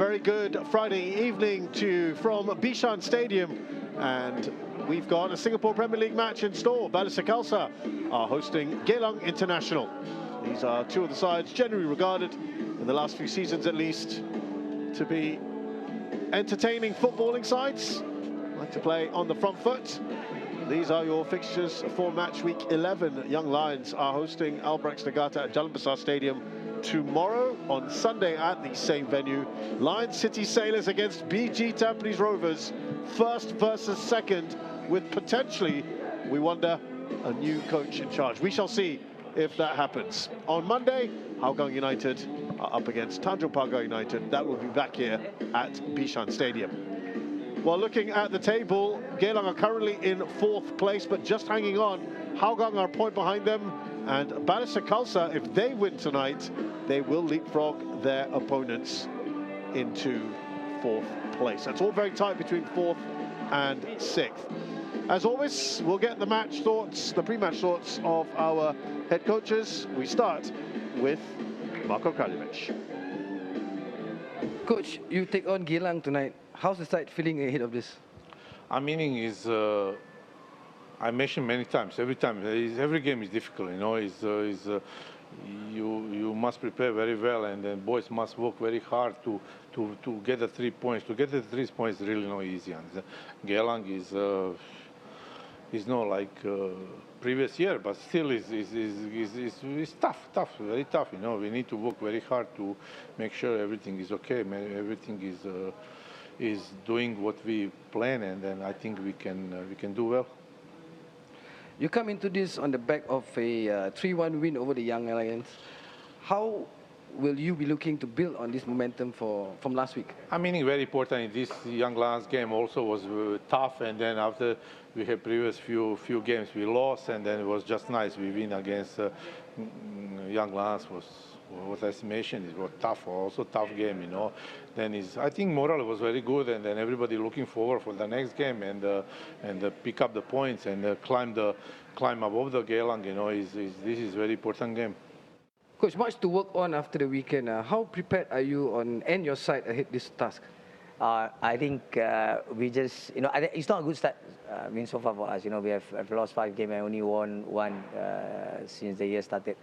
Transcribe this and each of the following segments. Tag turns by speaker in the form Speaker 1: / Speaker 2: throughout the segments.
Speaker 1: very good Friday evening to you from Bishan Stadium, and we've got a Singapore Premier League match in store. Balestier Khalsa are hosting Geylang International. These are two of the sides generally regarded, in the last few seasons at least, to be entertaining footballing sides, like to play on the front foot. These are your fixtures for match week 11. Young Lions are hosting Albrechts Negata at Jalan Besar Stadium tomorrow. On Sunday at the same venue, Lions City Sailors against BG Tampines Rovers, first versus second, with potentially, we wonder, a new coach in charge. We shall see if that happens. On Monday, Hougang United are up against Tanjung Pagar United. That will be back here at Bishan Stadium. Well, looking at the table, Geylang are currently in 4th place, but just hanging on. Hougang are a point behind them, and Balestier Khalsa, if they win tonight, they will leapfrog their opponents into 4th place. That's all very tight between 4th and 6th. As always, we'll get the match thoughts, the pre-match thoughts of our head coaches. We start with Marko Kraljevic.
Speaker 2: Coach, you take on Geylang tonight. How's the side feeling ahead of this?
Speaker 3: Our meaning is, I mentioned many times, every game is difficult, you know, you must prepare very well, and then boys must work very hard to get the 3 points. To get the 3 points is really not easy. And Geylang is not like previous year, but still is tough, very tough, you know. We need to work very hard to make sure everything is okay, everything is doing what we plan, and then I think we can do well.
Speaker 2: You come into this on the back of a 3-1 win over the Young Lions. How will you be looking to build on this momentum from last week?
Speaker 3: I mean, very important. This Young Lions game also was tough, and then after we had previous few games we lost, and then it was just nice. We win against Young Lions was estimation. It was tough, also tough game, you know. Then I think morale was very good, and then everybody looking forward for the next game and pick up the points and climb above the Geylang, you know. This is very important game.
Speaker 2: Coach, much to work on after the weekend. How prepared are you and your side ahead this task?
Speaker 4: I think we just, you know, it's not a good start. I mean, so far for us, you know, we have lost 5 games and only won 1 since the year started.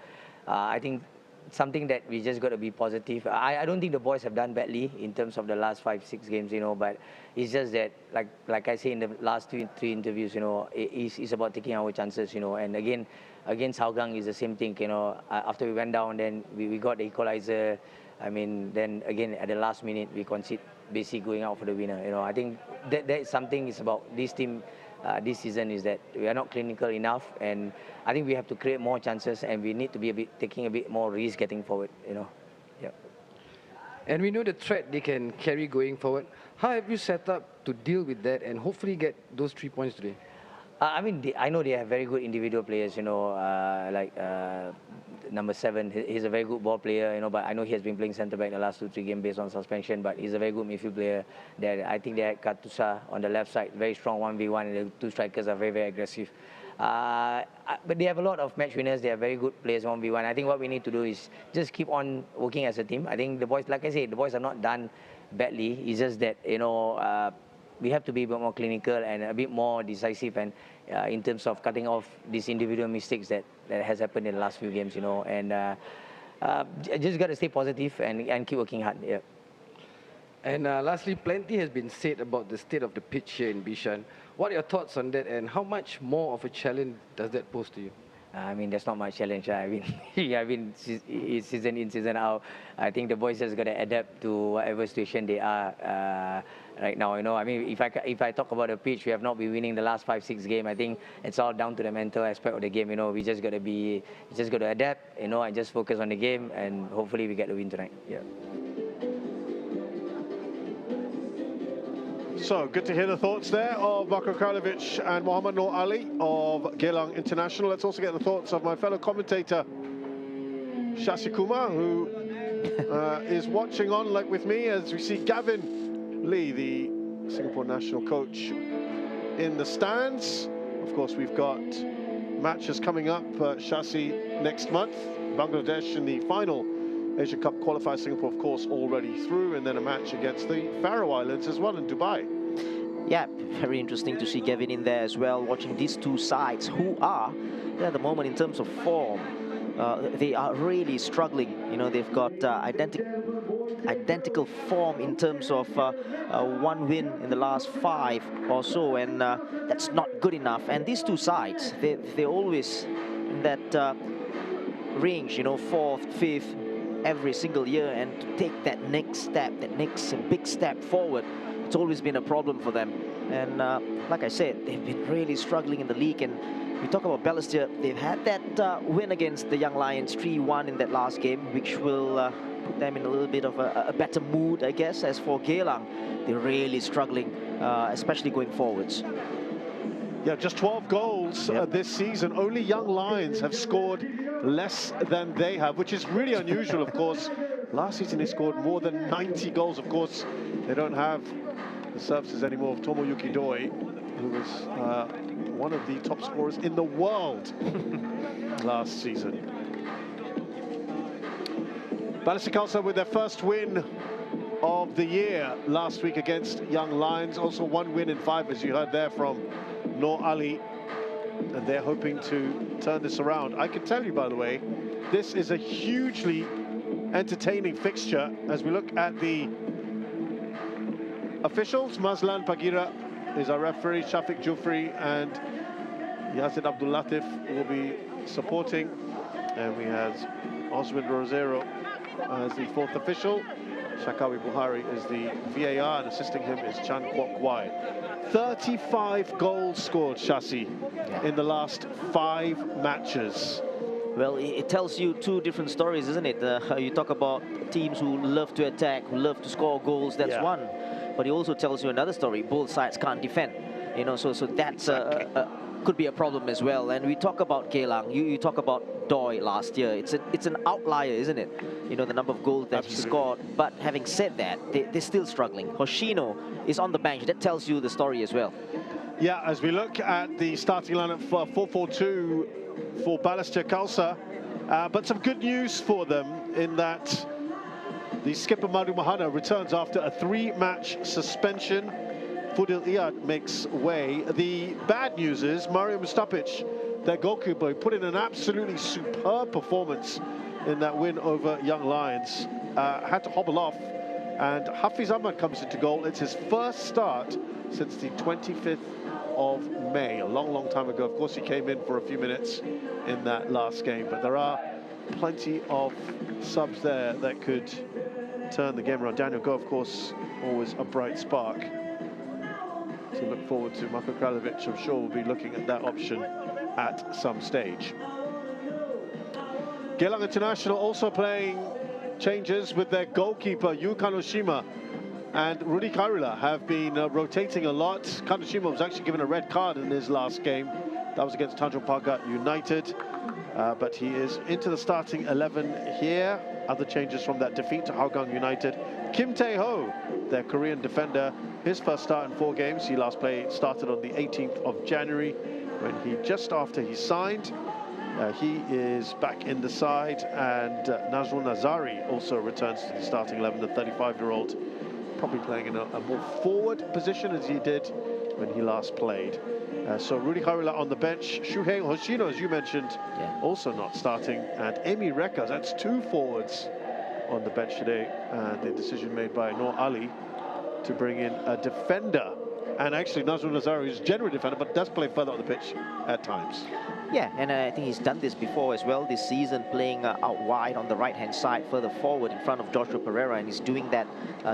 Speaker 4: I think something that we just got to be positive. I don't think the boys have done badly in terms of the last 5-6 games, you know, but it's just that, like I say in the last 3 interviews, you know, it's about taking our chances, you know. And again, against Hougang is the same thing, you know. After we went down, then we got the equalizer. I mean, then again at the last minute we concede, basically going out for the winner. You know, I think that is something is about this team this season, is that we are not clinical enough, and I think we have to create more chances, and we need to be taking a bit more risk getting forward. You know, yeah.
Speaker 2: And we know the threat they can carry going forward. How have you set up to deal with that and hopefully get those 3 points today?
Speaker 4: I mean, I know they have very good individual players, you know, like number 7, he's a very good ball player, you know, but I know he has been playing centre-back the last 2-3 games based on suspension, but he's a very good midfield player. I think they had Katusa on the left side, very strong 1v1, and the 2 strikers are very, very aggressive. But they have a lot of match winners, they are very good players 1v1. I think what we need to do is just keep on working as a team. I think the boys, like I said, the boys have not done badly. It's just that, you know, we have to be a bit more clinical and a bit more decisive, and in terms of cutting off these individual mistakes that has happened in the last few games, you know. And just got to stay positive and keep working hard. Yeah.
Speaker 2: And lastly, plenty has been said about the state of the pitch here in Bishan. What are your thoughts on that, and how much more of a challenge does that pose to you?
Speaker 4: I mean, there's not much challenge. I mean, season in, season out. I think the boys just got to adapt to whatever situation they are right now. You know, I mean, if I talk about the pitch, we have not been winning the last 5-6 games. I think it's all down to the mental aspect of the game. You know, we just got to adapt. You know, and just focus on the game, and hopefully we get the win tonight. Yeah.
Speaker 1: So, good to hear the thoughts there of Marko Kraljevic and Muhammad Noor Ali of Geylang International. Let's also get the thoughts of my fellow commentator, Shashi Kumar, who is watching on like with me as we see Gavin Lee, the Singapore national coach, in the stands. Of course, we've got matches coming up, Shashi, next month. Bangladesh in the final Asian Cup qualifier. Singapore, of course, already through, and then a match against the Faroe Islands as well in Dubai.
Speaker 5: Yeah, very interesting to see Gavin in there as well, watching these two sides who are, at the moment in terms of form, they are really struggling. You know, they've got identical form in terms of one win in the last 5 or so, and that's not good enough. And these two sides, they're always in that range, you know, 4th, 5th every single year, and to take that next step, that next big step forward, it's always been a problem for them. And like I said, they've been really struggling in the league. And we talk about Balestier, they've had that win against the Young Lions 3-1 in that last game, which will put them in a little bit of a better mood, I guess. As for Geylang, they're really struggling, especially going forwards.
Speaker 1: Yeah, just 12 goals this season. Only Young Lions have scored less than they have, which is really unusual, of course. Last season, they scored more than 90 goals. Of course, they don't have the services anymore of Tomoyuki Doi, who was one of the top scorers in the world last season. Balestier Khalsa with their first win of the year last week against Young Lions. Also 1 win in 5, as you heard there from Noor Ali. And they're hoping to turn this around. I can tell you, by the way, this is a hugely entertaining fixture as we look at the officials. Mazlan Pagira is our referee, Shafiq Jufri and Yazid Abdul Latif will be supporting. And we have Oswin Rosero as the 4th official. Shakawi Buhari is the VAR, and assisting him is Chan Kwok Wai. 35 goals scored, Shasi, in the last 5 matches.
Speaker 5: Well, it tells you 2 different stories, isn't it? You talk about teams who love to attack, who love to score goals, that's one. But it also tells you another story. Both sides can't defend, you know, so that's could be a problem as well. And we talk about Geylang, you talk about Doi last year. It's an outlier, isn't it? You know, the number of goals that he scored. But having said that, they're still struggling. Hoshino is on the bench. That tells you the story as well.
Speaker 1: Yeah, as we look at the starting lineup for 4-4-2 for Balestier Khalsa, but some good news for them in that the skipper Madu Mahana returns after a 3-match suspension. Fudil Iyad makes way. The bad news is Mario Mustapic, their goalkeeper, put in an absolutely superb performance in that win over Young Lions. Had to hobble off, and Hafiz Ahmad comes into goal. It's his first start since the 25th of May, a long, long time ago. Of course, he came in for a few minutes in that last game, but there are plenty of subs there that could turn the game around. Daniel Go, of course, always a bright spark to look forward to. Marko Kralovic, I'm sure, will be looking at that option at some stage. Geylang International also playing changes with their goalkeeper, Yu Kanoshima and Rudy Kairula have been rotating a lot. Kanoshima was actually given a red card in his last game. That was against Tanjung Pagar United. But he is into the starting 11 here. Other changes from that defeat to Hougang United. Kim Tae-ho, their Korean defender, his first start in 4 games. He last started on the 18th of January when just after he signed. He is back in the side, and Nazrul Nazari also returns to the starting 11, the 35-year-old, probably playing in a more forward position as he did when he last played. So Rudy Kairula on the bench. Shuhei Hoshino, as you mentioned, also not starting. And Emi Reka, that's 2 forwards on the bench today. And the decision made by Noor Ali to bring in a defender. And actually, Nazrul Nazari is generally a defender, but does play further on the pitch at times.
Speaker 5: Yeah, and I think he's done this before as well this season, playing out wide on the right-hand side, further forward in front of Joshua Pereira, and he's doing that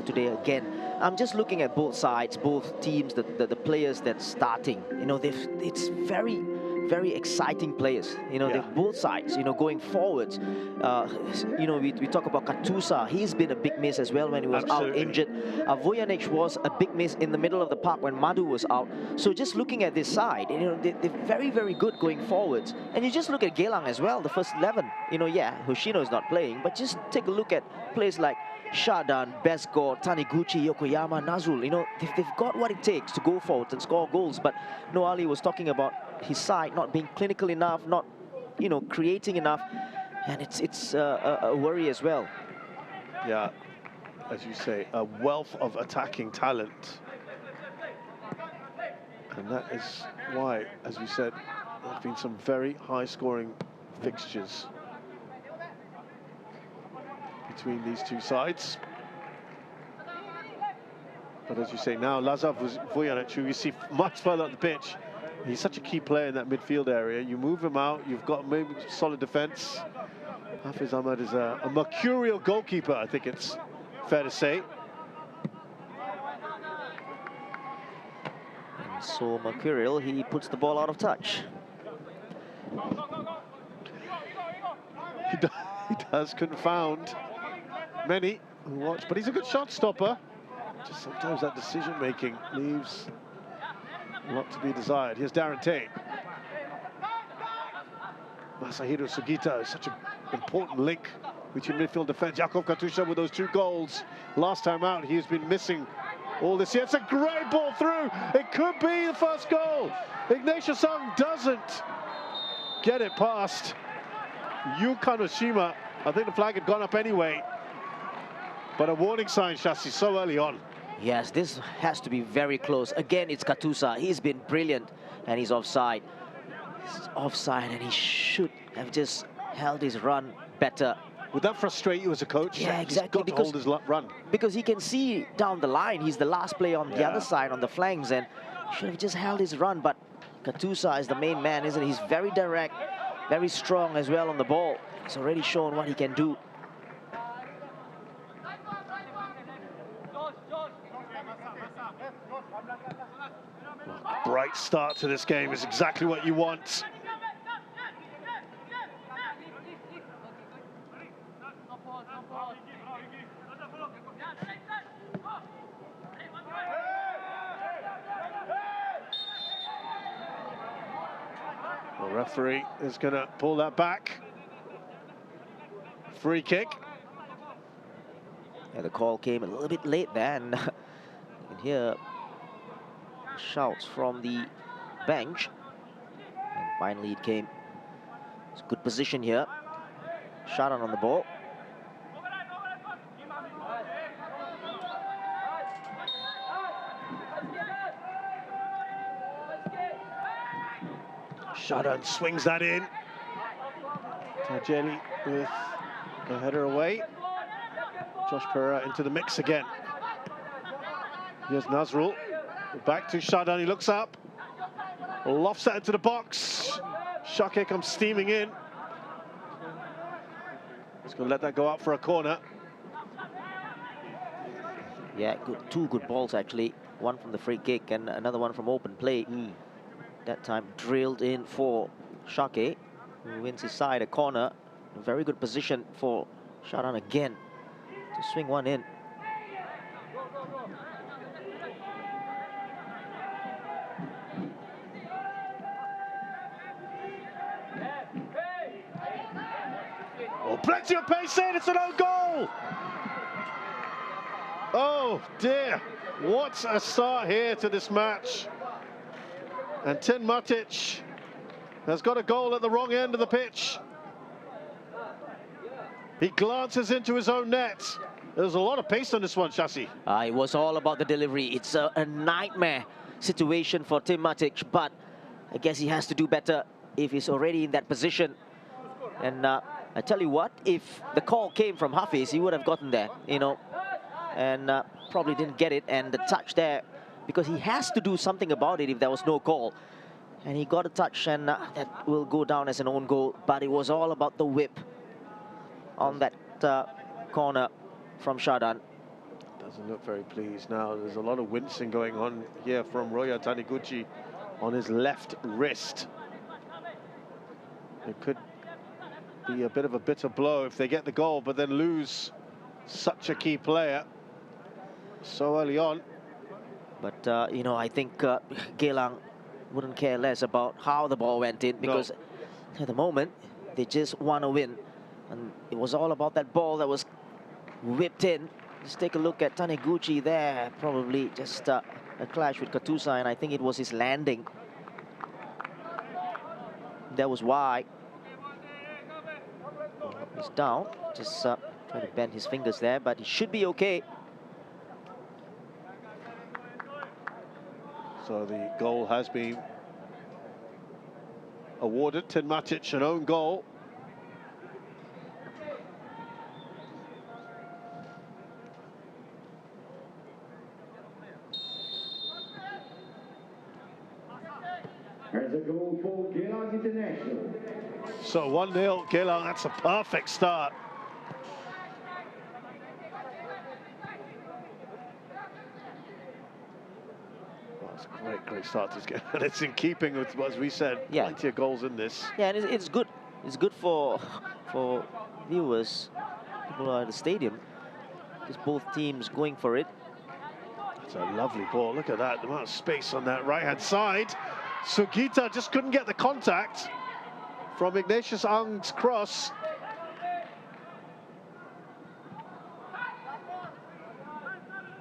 Speaker 5: today again. I'm just looking at both sides, both teams, the players that's starting. You know, it's very, very exciting players. You know, they're both sides, you know, going forwards. You know, we talk about Katusa. He's been a big miss as well when he was out injured. Vujanic was a big miss in the middle of the park when Madhu was out. So just looking at this side, you know, they're very, very good going forwards. And you just look at Geylang as well, the first 11. You know, Hoshino is not playing, but just take a look at players like Shadan, Besgor, Taniguchi, Yokoyama, Nazrul. You know, they've got what it takes to go forward and score goals. But Noor Ali was talking about his side not being clinical enough, not, you know, creating enough, and it's a worry as well.
Speaker 1: Yeah, as you say, a wealth of attacking talent. And that is why, as you said, there have been some very high-scoring fixtures between these two sides. But as you say, now Lazar Vujanic, who you see much further up the pitch, he's such a key player in that midfield area. You move him out, you've got maybe solid defence. Hafiz Ahmad is a mercurial goalkeeper, I think it's fair to say.
Speaker 5: And so mercurial, he puts the ball out of touch.
Speaker 1: He does confound many who watch, but he's a good shot stopper. Just sometimes that decision-making leaves a lot to be desired. Here's Darren Tate. Masahiro Sugita is such an important link between midfield defence. Jakov Katusha with those 2 goals. Last time out, he's been missing all this year. It's a great ball through. It could be the first goal. Ignatius Sung doesn't get it past Yu Kanoshima. I think the flag had gone up anyway. But a warning sign, Shasi, so early on.
Speaker 5: Yes, this has to be very close. Again, it's Katusa. He's been brilliant, and he's offside. He's offside, and he should have just held his run better.
Speaker 1: Would that frustrate you as a coach?
Speaker 5: Yeah, exactly.
Speaker 1: He's got to hold his run.
Speaker 5: Because he can see down the line. He's the last player on the other side, on the flanks, and should have just held his run. But Katusa is the main man, isn't he? He's very direct, very strong as well on the ball. He's already shown what he can do.
Speaker 1: Bright start to this game is exactly what you want. The referee is going to pull that back. Free kick.
Speaker 5: Yeah, the call came a little bit late there, and you can hear shouts from the bench. And finally it came. It's a good position here. Sharan on the ball.
Speaker 1: Sharan swings that in. Tajeli with the header away. Josh Pereira into the mix again. Here's Nazrul. Back to Sharan, he looks up. Lofts that into the box. Shake comes steaming in. He's going to let that go out for a corner.
Speaker 5: Yeah, two good balls actually. One from the free kick and another one from open play. That time drilled in for Shake, who wins his side a corner. A very good position for Sharan again to swing one in.
Speaker 1: Oh, plenty of pace in, it's an own goal! Oh dear, what a start here to this match. And Tin Matic has got a goal at the wrong end of the pitch. He glances into his own net. There's a lot of pace on this one, Shasi.
Speaker 5: It was all about the delivery. It's a nightmare situation for Tim Matic, but I guess he has to do better if he's already in that position. And I tell you what, if the call came from Hafiz, he would have gotten there, you know, and probably didn't get it. And the touch there, because he has to do something about it if there was no call. And he got a touch, and that will go down as an own goal. But it was all about the whip on that corner from Sharan.
Speaker 1: Doesn't look very pleased now. There's a lot of wincing going on here from Roya Taniguchi on his left wrist. It could be a bit of a bitter blow if they get the goal, but then lose such a key player so early on.
Speaker 5: But, you know, I think Geylang wouldn't care less about how the ball went in, because at the moment, they just want to win. And it was all about that ball that was whipped in. Just take a look at Taniguchi there. Probably just a clash with Katusa, and I think it was his landing. That was why. He's down. Just Trying to bend his fingers there, but he should be okay.
Speaker 1: So the goal has been awarded. Tin Matic, an own goal.
Speaker 6: As a goal for Geylang International.
Speaker 1: So 1-0 Geylang, that's a perfect start. Well, it's a great start to this game. And it's in keeping with, as we said,
Speaker 5: Yeah.
Speaker 1: plenty of goals in this.
Speaker 5: Yeah, and it's good. It's good for viewers, people who are at the stadium. Just both teams going for it.
Speaker 1: It's a lovely ball. Look at that, the amount of space on that right-hand side. Sugita just couldn't get the contact from Ignatius Ang's cross.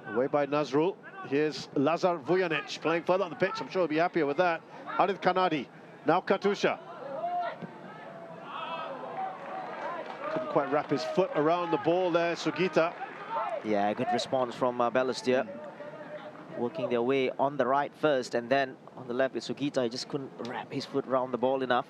Speaker 1: Away by Nazrul. Here's Lazar Vujanic playing further on the pitch. I'm sure he'll be happier with that. Harid Kanadi. Now Katusha. Couldn't quite wrap his foot around the ball there, Sugita.
Speaker 5: Yeah, good response from Balestier. Working their way on the right first, and then on the left with Sugita. He just couldn't wrap his foot around the ball enough.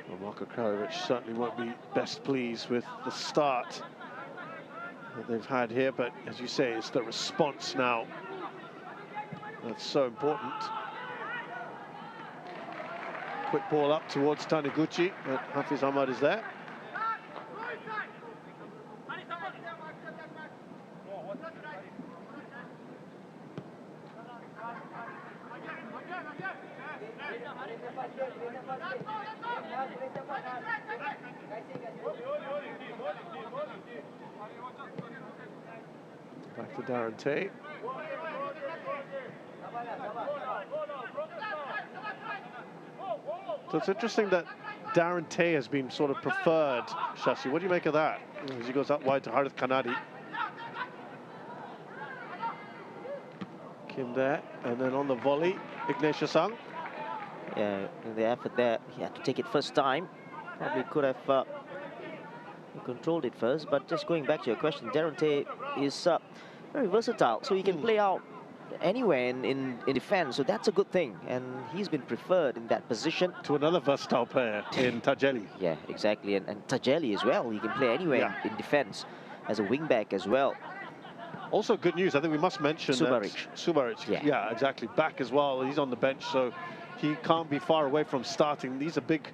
Speaker 1: Well, Marko Kraljevic certainly won't be best pleased with the start that they've had here, but as you say, it's the response now that's so important. Quick ball up towards Taniguchi, but Hafiz Ahmad is there. Back to Darren Tay. So it's interesting that Darren Tay has been sort of preferred, Shashi. What do you make of that? As he goes up wide to Harid Kanadi. Kim there, and then on the volley, Ignatius Ang.
Speaker 5: Yeah, in the effort there, he had to take it first time. Probably could have controlled it first, but just going back to your question, Darren Tay is very versatile, so he can play out anywhere in defense, so that's a good thing, and he's been preferred in that position.
Speaker 1: To another versatile player in Tajeli.
Speaker 5: Yeah, exactly, and Tajeli as well. He can play anywhere in defense as a wing-back as well.
Speaker 1: Also good news, I think we must mention
Speaker 5: Subaric.
Speaker 1: Subaric, yeah, exactly, back as well. He's on the bench, so he can't be far away from starting. These are big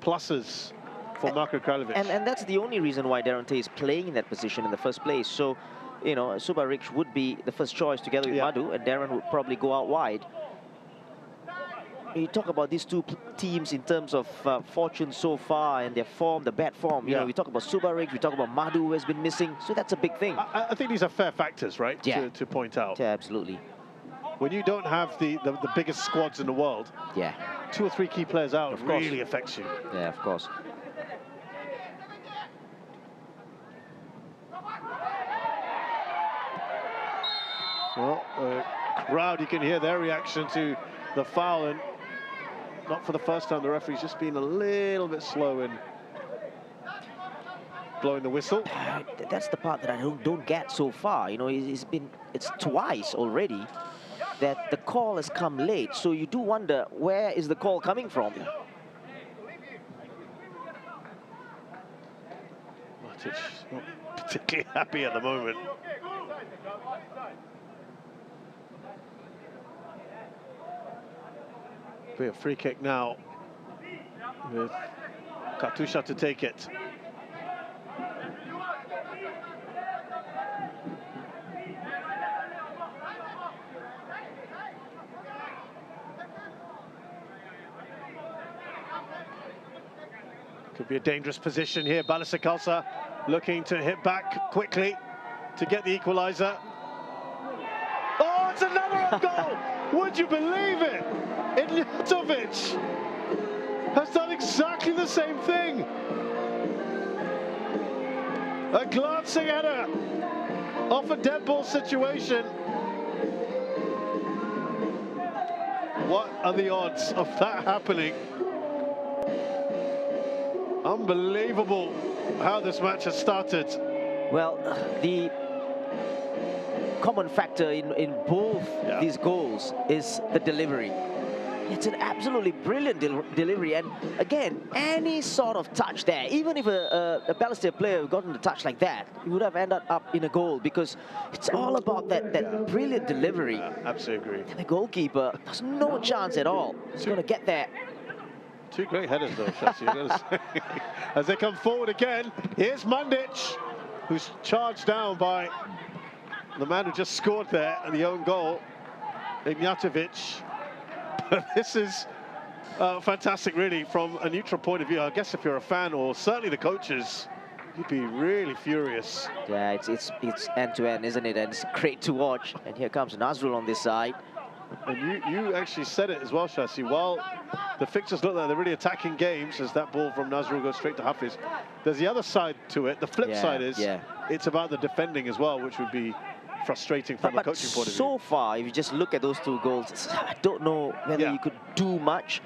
Speaker 1: pluses for Marko Kraljevic.
Speaker 5: And that's the only reason why Darren Tay is playing in that position in the first place. So, you know, Subaric would be the first choice together with Madu, and Darren would probably go out wide. You talk about these two teams in terms of fortune so far and their form, the bad form. You know, we talk about Subaric, we talk about Madu, who has been missing. So that's a big thing.
Speaker 1: I think these are fair factors, right?
Speaker 5: Yeah.
Speaker 1: To point out.
Speaker 5: Yeah, absolutely.
Speaker 1: When you don't have the biggest squads in the world, 2 or 3 key players out really affects you.
Speaker 5: Yeah, of course.
Speaker 1: Well, the crowd, you can hear their reaction to the foul, and not for the first time, the referee's just been a little bit slow in blowing the whistle.
Speaker 5: That's the part that I don't get so far. You know, it's twice already that the call has come late, so you do wonder, where is the call coming from?
Speaker 1: Matic not particularly happy at the moment. Be a free kick now with Katusha to take it. Could be a dangerous position here. Balestier Khalsa looking to hit back quickly to get the equaliser. Oh, it's another own goal! Would you believe it? Ignatovic has done exactly the same thing. A glancing header off a dead ball situation. What are the odds of that happening? Unbelievable how this match has started.
Speaker 5: Well, the common factor in both these goals is the delivery. It's an absolutely brilliant delivery, and again, any sort of touch there, even if a Balestier player had gotten the touch like that, he would have ended up in a goal, because it's all about that brilliant delivery.
Speaker 1: Absolutely agree.
Speaker 5: And the goalkeeper, there's no chance at all. He's going to get there.
Speaker 1: Two great headers though, Shassi, you've got to say. As they come forward again, here's Mandic, who's charged down by the man who just scored there, and the own goal, Ignjatovic. This is fantastic, really, from a neutral point of view. I guess if you're a fan, or certainly the coaches, you'd be really furious.
Speaker 5: Yeah, it's end-to-end, isn't it? And it's great to watch. And here comes Nazrul on this side.
Speaker 1: And you actually said it as well, Shassi. While the fixtures look like they're really attacking games, as that ball from Nazrul goes straight to Hafiz, there's the other side to it. The flip side is it's about the defending as well, which would be frustrating from a coaching point of view.
Speaker 5: So far, if you just look at those two goals, I don't know whether you could do much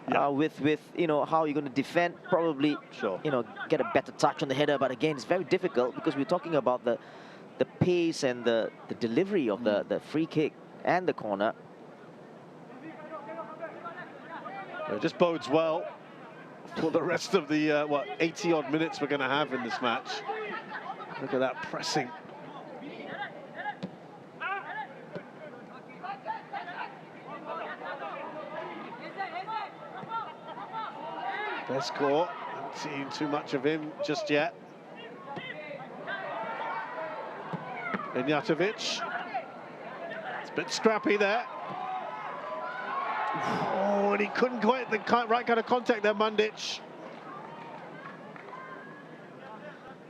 Speaker 5: with you know, how you're going to defend. Probably you know, get a better touch on the header, but again, it's very difficult because we're talking about the pace and the delivery of the free kick and the corner.
Speaker 1: It just bodes well for the rest of the what, 80-odd minutes we're going to have in this match. Look at that pressing. Best score. Haven't seen too much of him just yet. Ignjatovic. It's a bit scrappy there. Oh, and he couldn't quite the right kind of contact there, Mandic.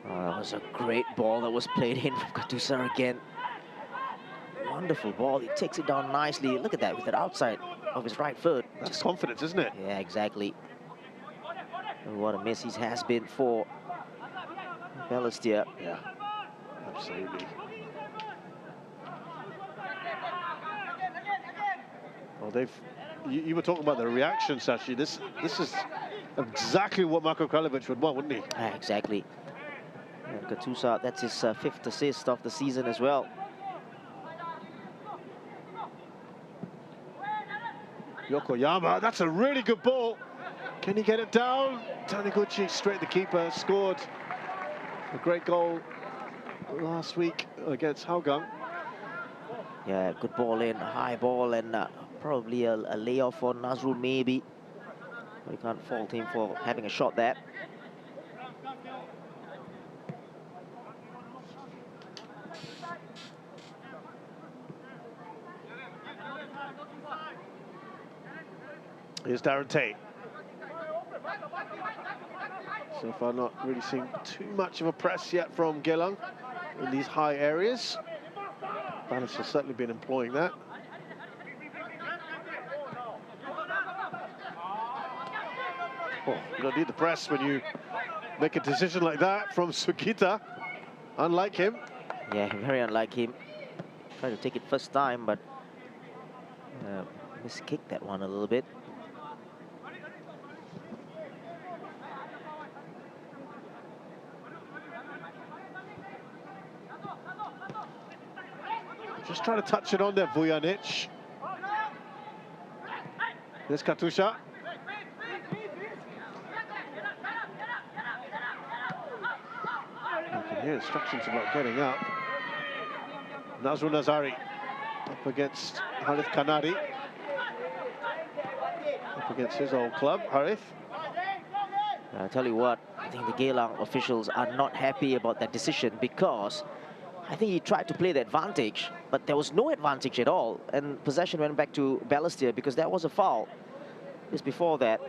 Speaker 5: Oh, that was a great ball that was played in from Khalsa again. Wonderful ball. He takes it down nicely. Look at that with the outside of his right foot.
Speaker 1: That's confidence, isn't it?
Speaker 5: Yeah, exactly. And what a miss he has been for Balestier.
Speaker 1: Yeah, absolutely. Well, you were talking about the reactions, actually. This is exactly what Marko Kraljevic would want, wouldn't he?
Speaker 5: Yeah, exactly. And Khalsa, that's his 5th assist of the season as well.
Speaker 1: Yokoyama, that's a really good ball. Can he get it down? Taniguchi straight the keeper, scored a great goal last week against Hougang.
Speaker 5: Yeah, good ball in, high ball, and probably a layoff for Nazrul maybe. But you can't fault him for having a shot there.
Speaker 1: Here's Darren Tate. So far not really seeing too much of a press yet from Geylang in these high areas. Balestier has certainly been employing that. Oh, you don't need the press when you make a decision like that from Sugita. Unlike him.
Speaker 5: Yeah, very unlike him. Tried to take it first time, but miskicked that one a little bit.
Speaker 1: Just trying to touch it on there, Vujanic. There's Katusha. You can hear instructions about getting up. Nazrul Nazari up against Harith Kanari. Up against his old club, Harith.
Speaker 5: I tell you what, I think the Geylang officials are not happy about that decision, because I think he tried to play the advantage, but there was no advantage at all, and possession went back to Balestier because that was a foul just before that.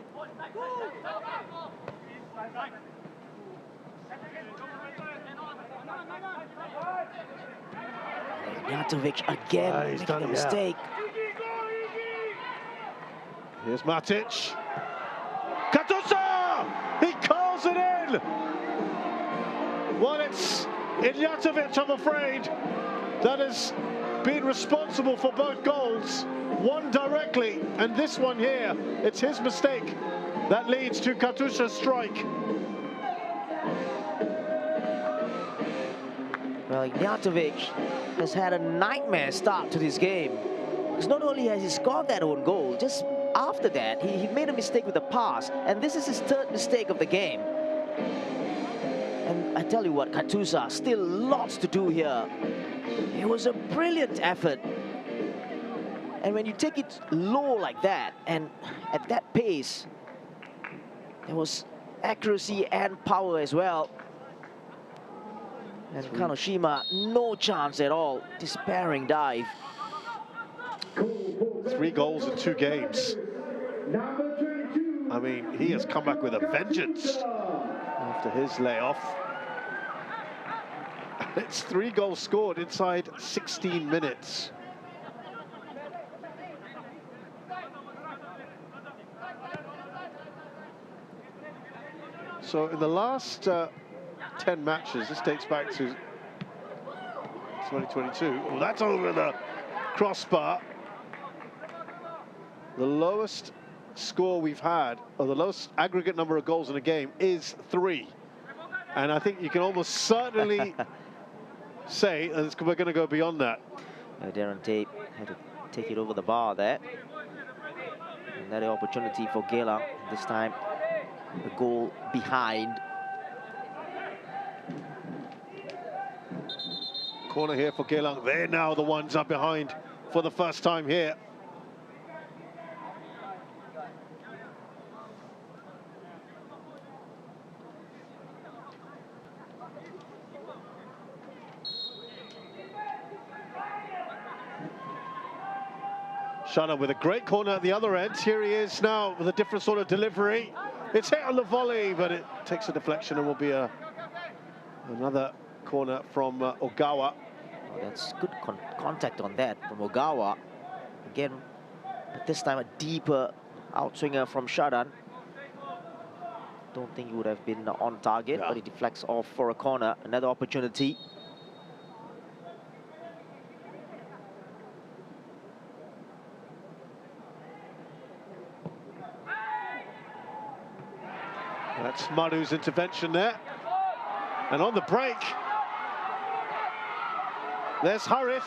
Speaker 5: Ignjatovic again making a mistake.
Speaker 1: Here's Matic. Katusa! He calls it in! Well, it's Ignjatovic, I'm afraid, that has been responsible for both goals, one directly, and this one here. It's his mistake that leads to Katusha's strike.
Speaker 5: Well, Ignjatovic has had a nightmare start to this game. Because not only has he scored that own goal, just after that, he made a mistake with the pass. And this is his third mistake of the game. And I tell you what, Katusa, still lots to do here. It was a brilliant effort. And when you take it low like that, and at that pace, there was accuracy and power as well. And Kanoshima, no chance at all. Despairing dive.
Speaker 1: 3 goals in 2 games. I mean, he has come back with a vengeance after his layoff. It's 3 goals scored inside 16 minutes. So in the last 10 matches, this dates back to 2022. Oh, that's over the crossbar. The lowest score we've had, or the lowest aggregate number of goals in a game, is 3. And I think you can almost certainly say that we're going to go beyond that.
Speaker 5: Darren Tate had to take it over the bar there. Another opportunity for Geylang, this time a goal behind.
Speaker 1: Corner here for Geylang. They're now the ones up behind for the first time here. Shana with a great corner at the other end. Here he is now with a different sort of delivery. It's hit on the volley, but it takes a deflection and will be another corner from Ogawa.
Speaker 5: Oh, that's good contact on that from Ogawa. Again, but this time a deeper outswinger from Shadan. Don't think he would have been on target, but he deflects off for a corner. Another opportunity.
Speaker 1: That's Manu's intervention there. And on the break, there's Harith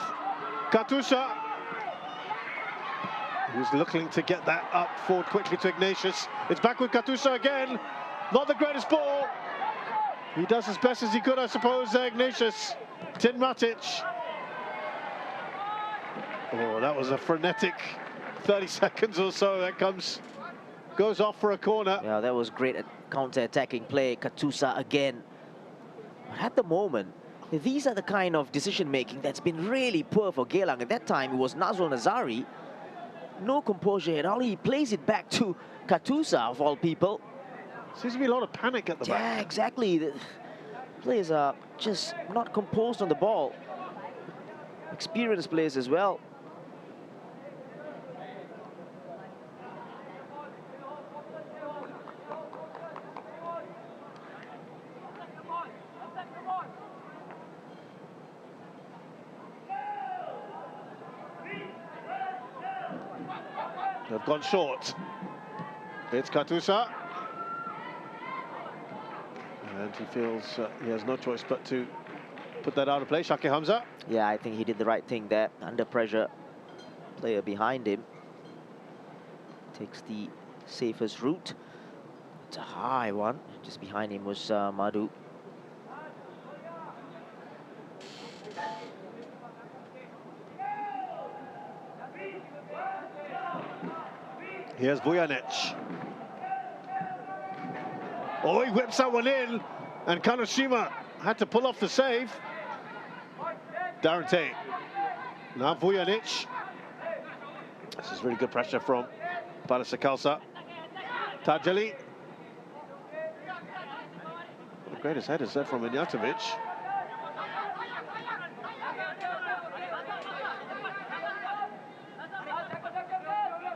Speaker 1: Katusha, who's looking to get that up forward quickly to Ignatius. It's back with Katusha again. Not the greatest ball. He does as best as he could, I suppose, Ignatius. Tin Matic. Oh, that was a frenetic 30 seconds or so. That goes off for a corner.
Speaker 5: Yeah, that was great counter-attacking play. Katusa again. But at the moment, these are the kind of decision-making that's been really poor for Geylang. At that time, it was Nazrul Nazari. No composure at all. He plays it back to Katusa, of all people.
Speaker 1: Seems to be a lot of panic at the back.
Speaker 5: Yeah, exactly. The players are just not composed on the ball. Experienced players as well.
Speaker 1: They've gone short. It's Katusa. And he feels he has no choice but to put that out of play. Shaki Hamza.
Speaker 5: Yeah, I think he did the right thing there. Under pressure, player behind him takes the safest route. It's a high one. Just behind him was Madhu.
Speaker 1: Here's Vujanic. Oh, he whips that one in, and Kanoshima had to pull off the save. Darren Tate. Now Vujanic. This is really good pressure from Balestier Khalsa. Tajali. The greatest headers there from Ignjatovic.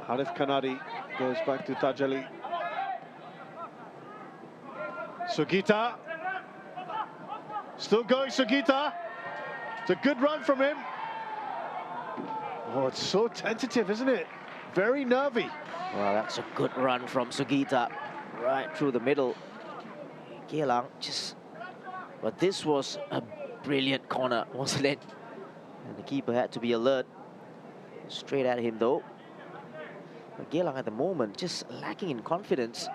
Speaker 1: Arif Kanadi goes back to Tajali. Sugita. Still going, Sugita. It's a good run from him. Oh, it's so tentative, isn't it? Very nervy.
Speaker 5: Well, that's a good run from Sugita, right through the middle. Geylang just... But this was a brilliant corner, wasn't it? And the keeper had to be alert. Straight at him, though. But Geylang at the moment just lacking in confidence.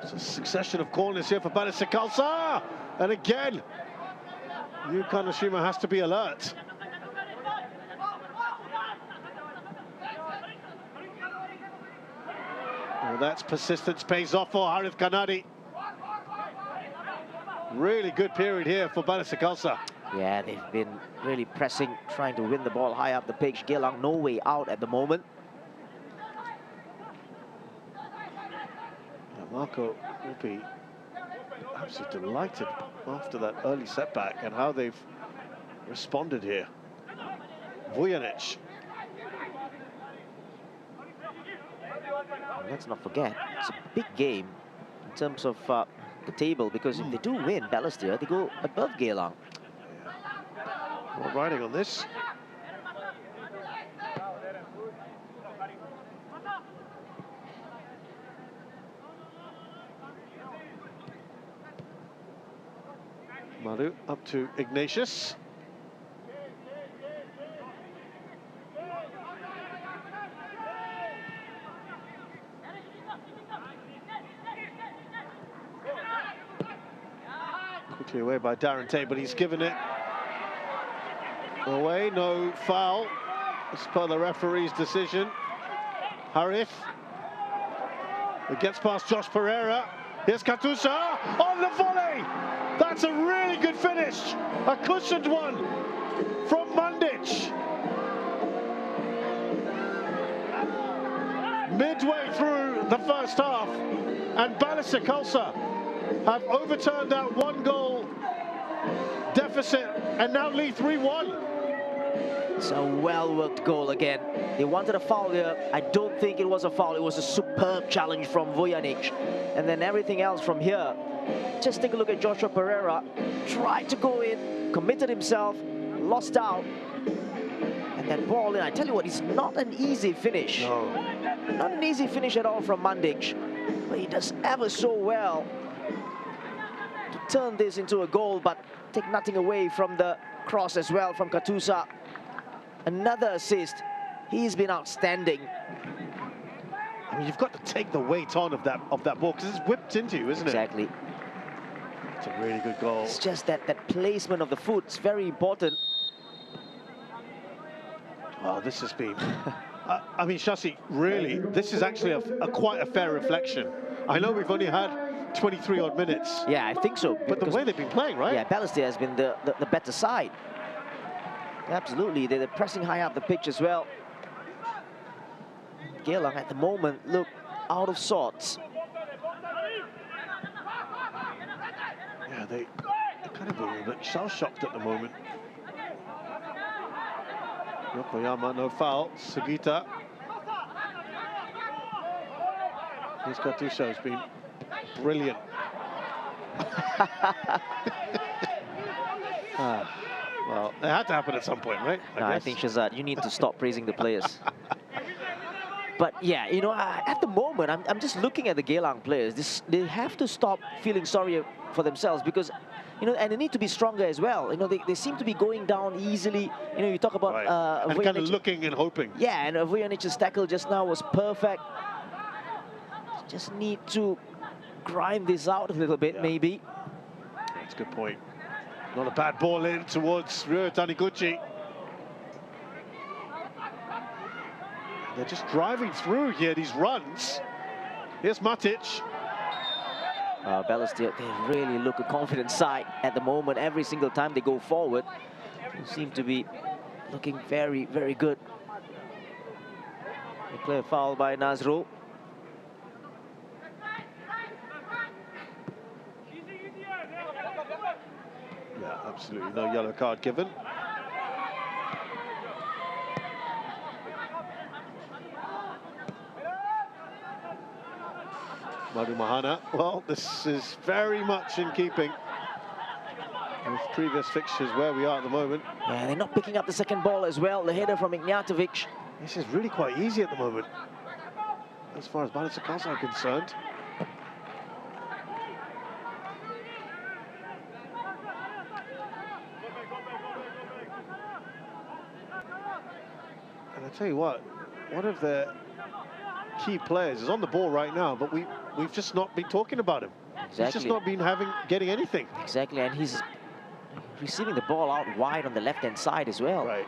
Speaker 1: It's a succession of corners here for Balestier Khalsa. And again, Yu Kanashima has to be alert. Oh, that's persistence pays off for Harith Kanadi. Really good period here for Balestier Khalsa.
Speaker 5: Yeah, they've been really pressing, trying to win the ball high up the pitch. Geylang no way out at the moment.
Speaker 1: Marco will be absolutely delighted after that early setback and how they've responded here. Vujanic.
Speaker 5: And let's not forget, it's a big game in terms of the table, because if they do win Balestier, they go above Geylang.
Speaker 1: More riding on this. Maru up to Ignatius. Quickly away by Darren Tate, but he's given it away. No foul as per the referee's decision. Harith. It gets past Josh Pereira. Here's Katusa on the volley. That's a really good finish. A cushioned one from Mandic. Midway through the first half, and Balestier Khalsa have overturned that one-goal deficit and now lead 3-1.
Speaker 5: It's a well-worked goal again. They wanted a foul here. I don't think it was a foul. It was a superb challenge from Vujanic. And then everything else from here. Just take a look at Joshua Pereira. Tried to go in, committed himself, lost out. And that ball in, I tell you what, it's not an easy finish.
Speaker 1: No.
Speaker 5: Not an easy finish at all from Mandic. But he does ever so well to turn this into a goal, but take nothing away from the cross as well from Katusa. Another assist. He's been outstanding.
Speaker 1: I mean, you've got to take the weight on of that ball because it's whipped into you, isn't it?
Speaker 5: Exactly.
Speaker 1: It's a really good goal.
Speaker 5: It's just that placement of the foot is very important.
Speaker 1: Oh, this has been... I mean, Shashi, really, this is actually quite a fair reflection. I know we've only had 23 odd minutes.
Speaker 5: Yeah, I think so.
Speaker 1: But the way they've been playing, right?
Speaker 5: Yeah, Balestier has been the better side. Absolutely, they're pressing high up the pitch as well. Geylang at the moment look out of sorts.
Speaker 1: Yeah, they're kind of a little bit shell-shocked at the moment. Yokoyama, no foul. Sugita. This Katusha has been brilliant. Well, it had to happen at some point, right?
Speaker 5: I think, Shazad, you need to stop praising the players. But yeah, you know, at the moment, I'm just looking at the Geylang players. They have to stop feeling sorry for themselves because, you know, and they need to be stronger as well. You know, they seem to be going down easily. You know, you talk about...
Speaker 1: Right. And kind of looking and hoping.
Speaker 5: Yeah, and Vujanic's tackle just now was perfect. Just need to grind this out a little bit, maybe.
Speaker 1: That's a good point. Not a bad ball in towards Ryo Taniguchi. They're just driving through here, these runs. Here's Matic.
Speaker 5: Balestier, they really look a confident side at the moment. Every single time they go forward, they seem to be looking very, very good. A clear foul by Nazrul.
Speaker 1: Yeah, absolutely no yellow card given. Madhu Mahana. Well, this is very much in keeping with previous fixtures where we are at the moment.
Speaker 5: Yeah, they're not picking up the second ball as well. The header from Ignjatovic.
Speaker 1: This is really quite easy at the moment, as far as Balestier Khalsa are concerned. And I tell you what, one of their key players is on the ball right now, but we've just not been talking about him.
Speaker 5: Exactly.
Speaker 1: He's just not been getting anything.
Speaker 5: Exactly, and he's receiving the ball out wide on the left-hand side as well.
Speaker 1: Right.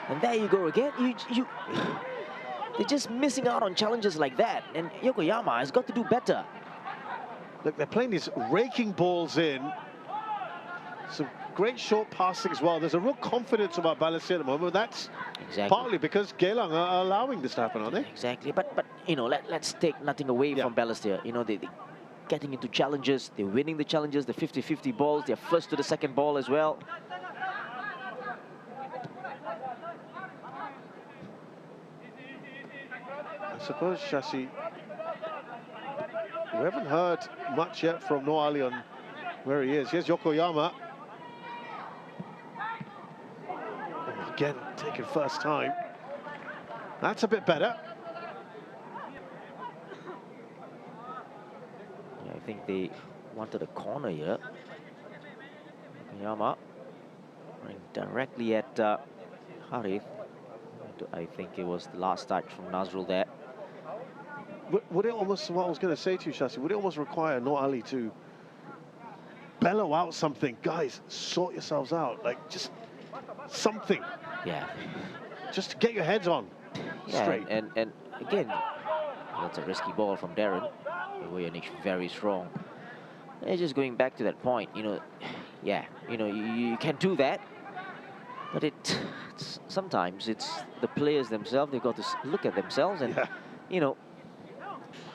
Speaker 5: And there you go again. They're just missing out on challenges like that, and Yokoyama has got to do better.
Speaker 1: Look, they're playing these raking balls in. Some great short passing as well. There's a real confidence about Balestier at the moment. That's partly because Geylang are allowing this to happen, aren't they?
Speaker 5: Exactly, but you know, let's take nothing away from Balestier. You know, they're getting into challenges, they're winning the challenges, the 50-50 balls, they're first to the second ball as well.
Speaker 1: I suppose, Shashi, we haven't heard much yet from Noor Ali on where he is. Here's Yokoyama. And again, taken first time. That's a bit better.
Speaker 5: Yeah, I think they wanted a corner here. Yokoyama running directly at Harith. I think it was the last touch from Nazrul there.
Speaker 1: Would it almost, what I was going to say to you, Shashi, would it almost require Noor Ali to bellow out something? Guys, sort yourselves out. Like, just something.
Speaker 5: Yeah.
Speaker 1: Just to get your heads on straight.
Speaker 5: And again, that's a risky ball from Darren. Vojanic very strong. And just going back to that point, you know, yeah, you know, you can do that. But sometimes it's the players themselves, they've got to look at themselves and, you know,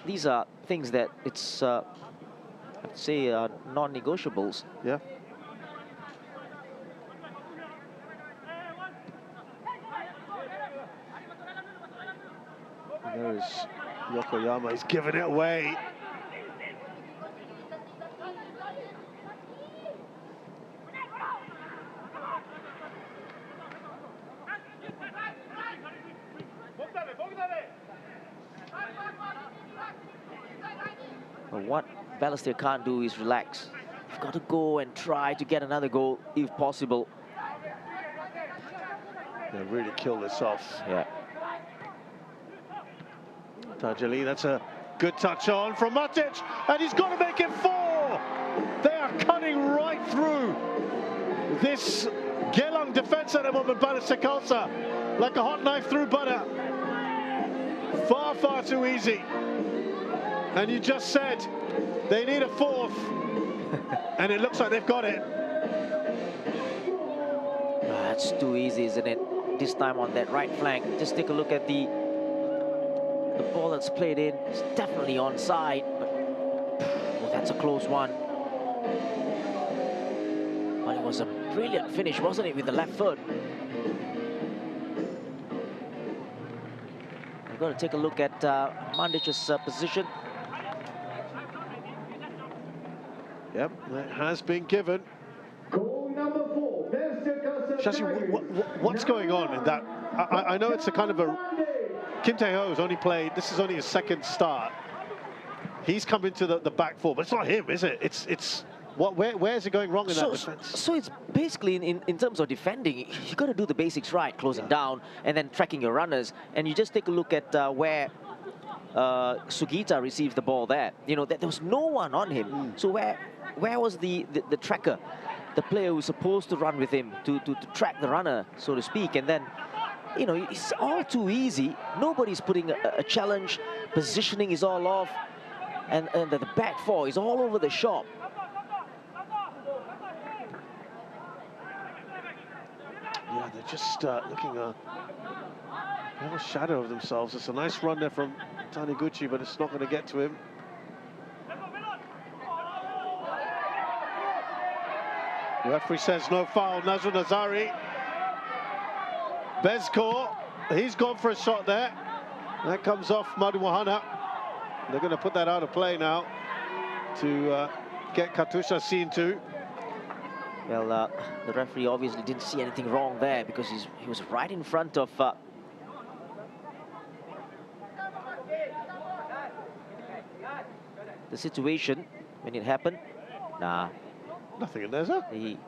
Speaker 5: these are things that it's, I'd say, non-negotiables.
Speaker 1: Yeah. And there is Yokoyama, he's giving it away.
Speaker 5: But what Balestier can't do is relax. You've got to go and try to get another goal if possible.
Speaker 1: They really kill this off.
Speaker 5: Yeah.
Speaker 1: Tajali, that's a good touch on from Matic, and he's got to make it 4. They are cutting right through this Geylang defense at the moment, Balestier Khalsa, like a hot knife through butter. Far, far too easy. And you just said they need a 4th, and it looks like they've got it.
Speaker 5: That's too easy, isn't it? This time on that right flank. Just take a look at the ball that's played in. It's definitely onside, but well, that's a close one. But it was a brilliant finish, wasn't it, with the left foot? We've got to take a look at Mandic's position.
Speaker 1: Yep, that has been given.
Speaker 6: Goal number 4,
Speaker 1: Shashi, what's going on in that? I know it's a kind of a... Kim Tae-ho has only played, this is only his second start. He's come into the back 4, but it's not him, is it? It's where is it going wrong in that defense?
Speaker 5: So it's basically, in terms of defending, you got to do the basics right, closing down and then tracking your runners. And you just take a look at where Sugita received the ball there. You know, there was no one on him. So where was the tracker? The player who's supposed to run with him to track the runner, so to speak. And then, you know, it's all too easy. Nobody's putting a challenge. Positioning is all off. And the back 4 is all over the shop.
Speaker 1: Yeah, they're just looking they have a shadow of themselves. It's a nice run there from Taniguchi, but it's not going to get to him. The referee says no foul. Nazrul Nazari. Bezkor, he's gone for a shot there. That comes off Madhu Mahana. They're going to put that out of play now to get Katusha seen to.
Speaker 5: Well, the referee obviously didn't see anything wrong there because he was right in front of the situation when it happened. Nah.
Speaker 1: Nothing in there, sir.
Speaker 5: He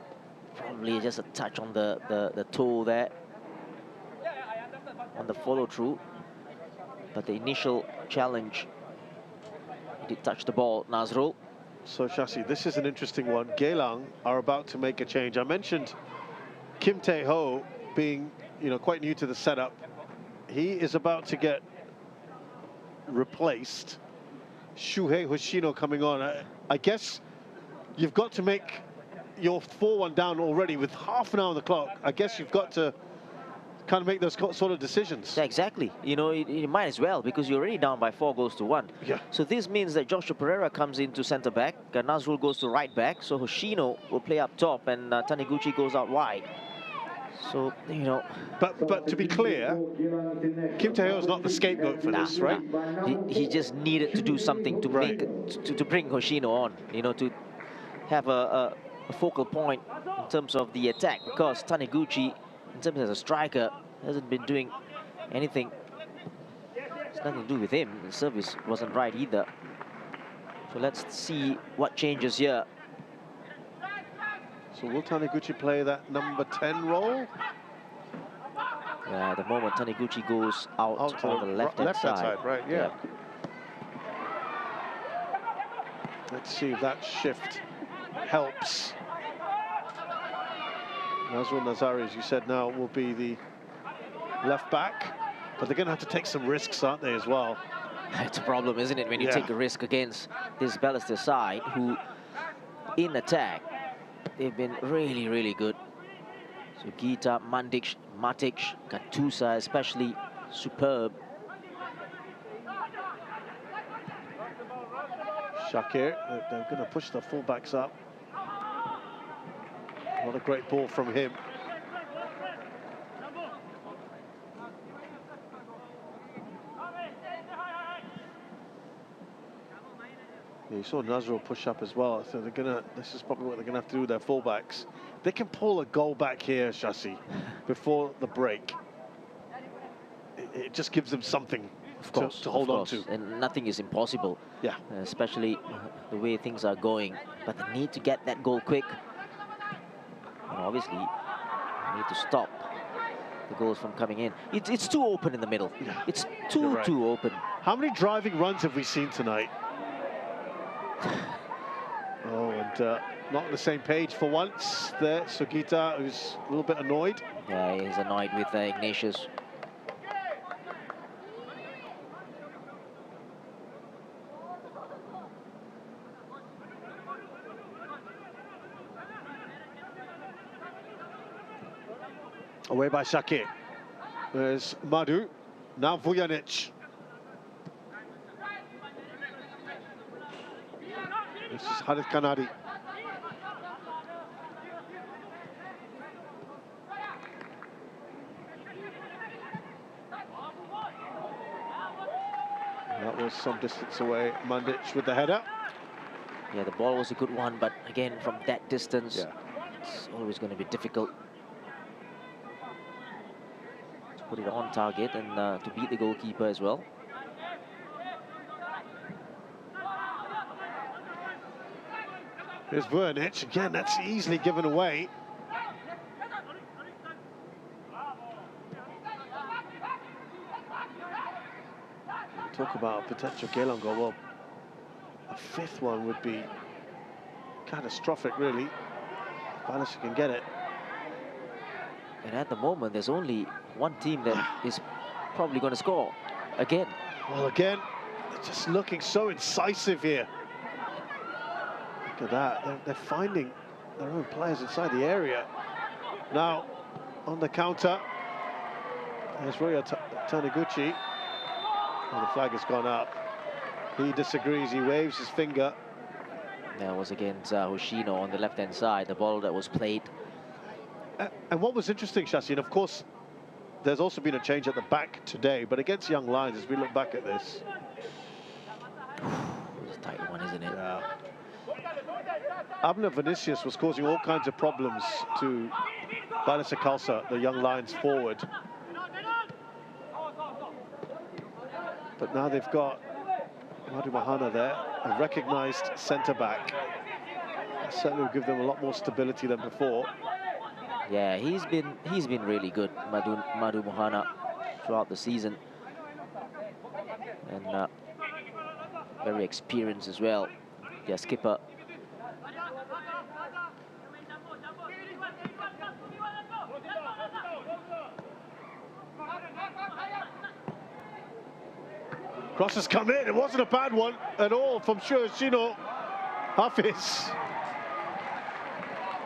Speaker 5: probably just a touch on the toe there on the follow through. But the initial challenge, he did touch the ball, Nazrul.
Speaker 1: So, Shashi, this is an interesting one. Geylang are about to make a change. I mentioned Kim Tae-ho being, quite new to the setup. He is about to get replaced. Shuhei Hoshino coming on. I guess you've got to make your 4-1 down already with half an hour on the clock. I guess you've got to kind of make those sort of decisions.
Speaker 5: Yeah, exactly. You might as well because you're already down by 4-1.
Speaker 1: Yeah.
Speaker 5: So this means that Joshua Pereira comes into centre back, Nazrul goes to right back, so Hoshino will play up top and Taniguchi goes out wide. So,
Speaker 1: But to be clear, Kim Tae-ho is not the scapegoat for this, right?
Speaker 5: He just needed to do something to
Speaker 1: right.
Speaker 5: to bring Hoshino on, to have a focal point in terms of the attack, because Taniguchi, in terms of a striker, hasn't been doing anything. It's nothing to do with him. The service wasn't right either. So let's see what changes here.
Speaker 1: So will Taniguchi play that number 10 role?
Speaker 5: Yeah, at the moment Taniguchi goes out on the left-hand side.
Speaker 1: Right, yeah. Let's see if that shift helps. Nazrul Nazari, as you said, now will be the left back, but they're going to have to take some risks, aren't they, as well?
Speaker 5: It's a problem, isn't it, when you take a risk against this Balestier side, who, in attack, they've been really, really good. So Gita, Mandic, Matic, Katusa especially, superb.
Speaker 1: Shakir, they're going to push the fullbacks up. What a great ball from him. Yeah, you saw Nazrul push up as well, so they're gonna. This is probably what they're gonna have to do with their fullbacks. They can pull a goal back here, Shashi, before the break. It just gives them something to hold on to.
Speaker 5: And nothing is impossible.
Speaker 1: Yeah.
Speaker 5: Especially the way things are going. But they need to get that goal quick. And obviously, they need to stop the goals from coming in. It's too open in the middle.
Speaker 1: Yeah.
Speaker 5: It's too open.
Speaker 1: How many driving runs have we seen tonight? Oh, and not on the same page for once there. Sugita, who's a little bit annoyed.
Speaker 5: Yeah, he's annoyed with Ignatius.
Speaker 1: Away by Shakir. There's Madu. Now Vujanic. This is Harith Kanadi. That was some distance away. Mandic with the header.
Speaker 5: Yeah, the ball was a good one, but again, from that distance, it's always going to be difficult to put it on target and to beat the goalkeeper as well.
Speaker 1: Here's Vujanic. Again, that's easily given away. Talk about a potential Geylang goal. Well, a fifth one would be catastrophic, really. Balestier can get it.
Speaker 5: And at the moment, there's only one team that is probably going to score again.
Speaker 1: Well, again, they're just looking so incisive here. Look at that. They're finding their own players inside the area. Now, on the counter, there's Ryo Taniguchi. Well, the flag has gone up. He disagrees. He waves his finger.
Speaker 5: That was against Hoshino on the left-hand side, the ball that was played.
Speaker 1: And what was interesting, Shashi, and of course, there's also been a change at the back today, but against Young Lions, as we look back at this,
Speaker 5: It's a tight one, isn't it?
Speaker 1: Yeah. Abner Vinicius was causing all kinds of problems to Balestier Khalsa, the young Lions forward. But now they've got Madu Mahana there, a recognised centre-back. Certainly will give them a lot more stability than before.
Speaker 5: Yeah, he's been really good, Madu Mohana, throughout the season, and very experienced as well. Their skipper.
Speaker 1: Cross has come in. It wasn't a bad one at all from Shino. Hafiz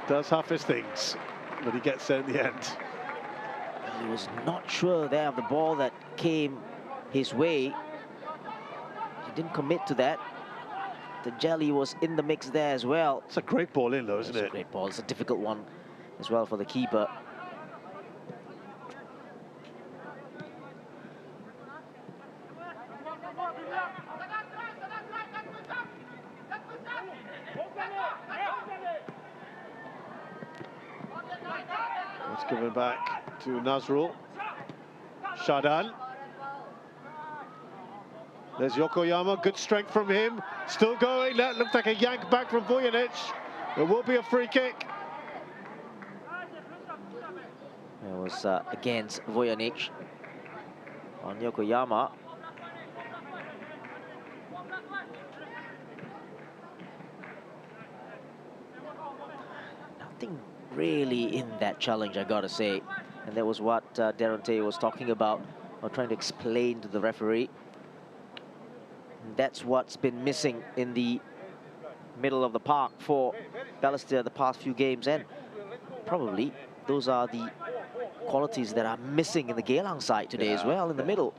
Speaker 1: does Hafiz things, but he gets there in the end.
Speaker 5: He was not sure there of the ball that came his way. He didn't commit to that. The jelly was in the mix there as well.
Speaker 1: It's a great ball in though, isn't it?
Speaker 5: It's a great ball. It's a difficult one as well for the keeper.
Speaker 1: Let's give it back to Nazrul. Shadan. There's Yokoyama, good strength from him. Still going, that looked like a yank back from Vujanic. There will be a free kick.
Speaker 5: It was against Vujanic on Yokoyama. Nothing really in that challenge, I gotta say. And that was what Darren Tay was talking about, or trying to explain to the referee. And that's what's been missing in the middle of the park for Balestier the past few games, and probably those are the qualities that are missing in the Geylang side today as well, in the middle.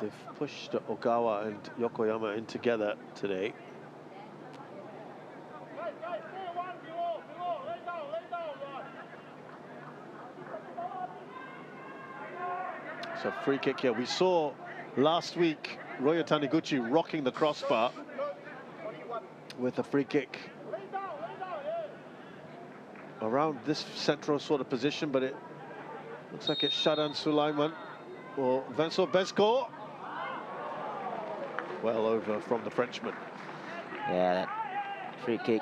Speaker 1: They've pushed Ogawa and Yokoyama in together today. So free kick here. We saw last week Royo Taniguchi rocking the crossbar with a free kick around this central sort of position, but it looks like it's Shadan Sulaiman or Vincent Besco. Well over from the Frenchman.
Speaker 5: Yeah, that free kick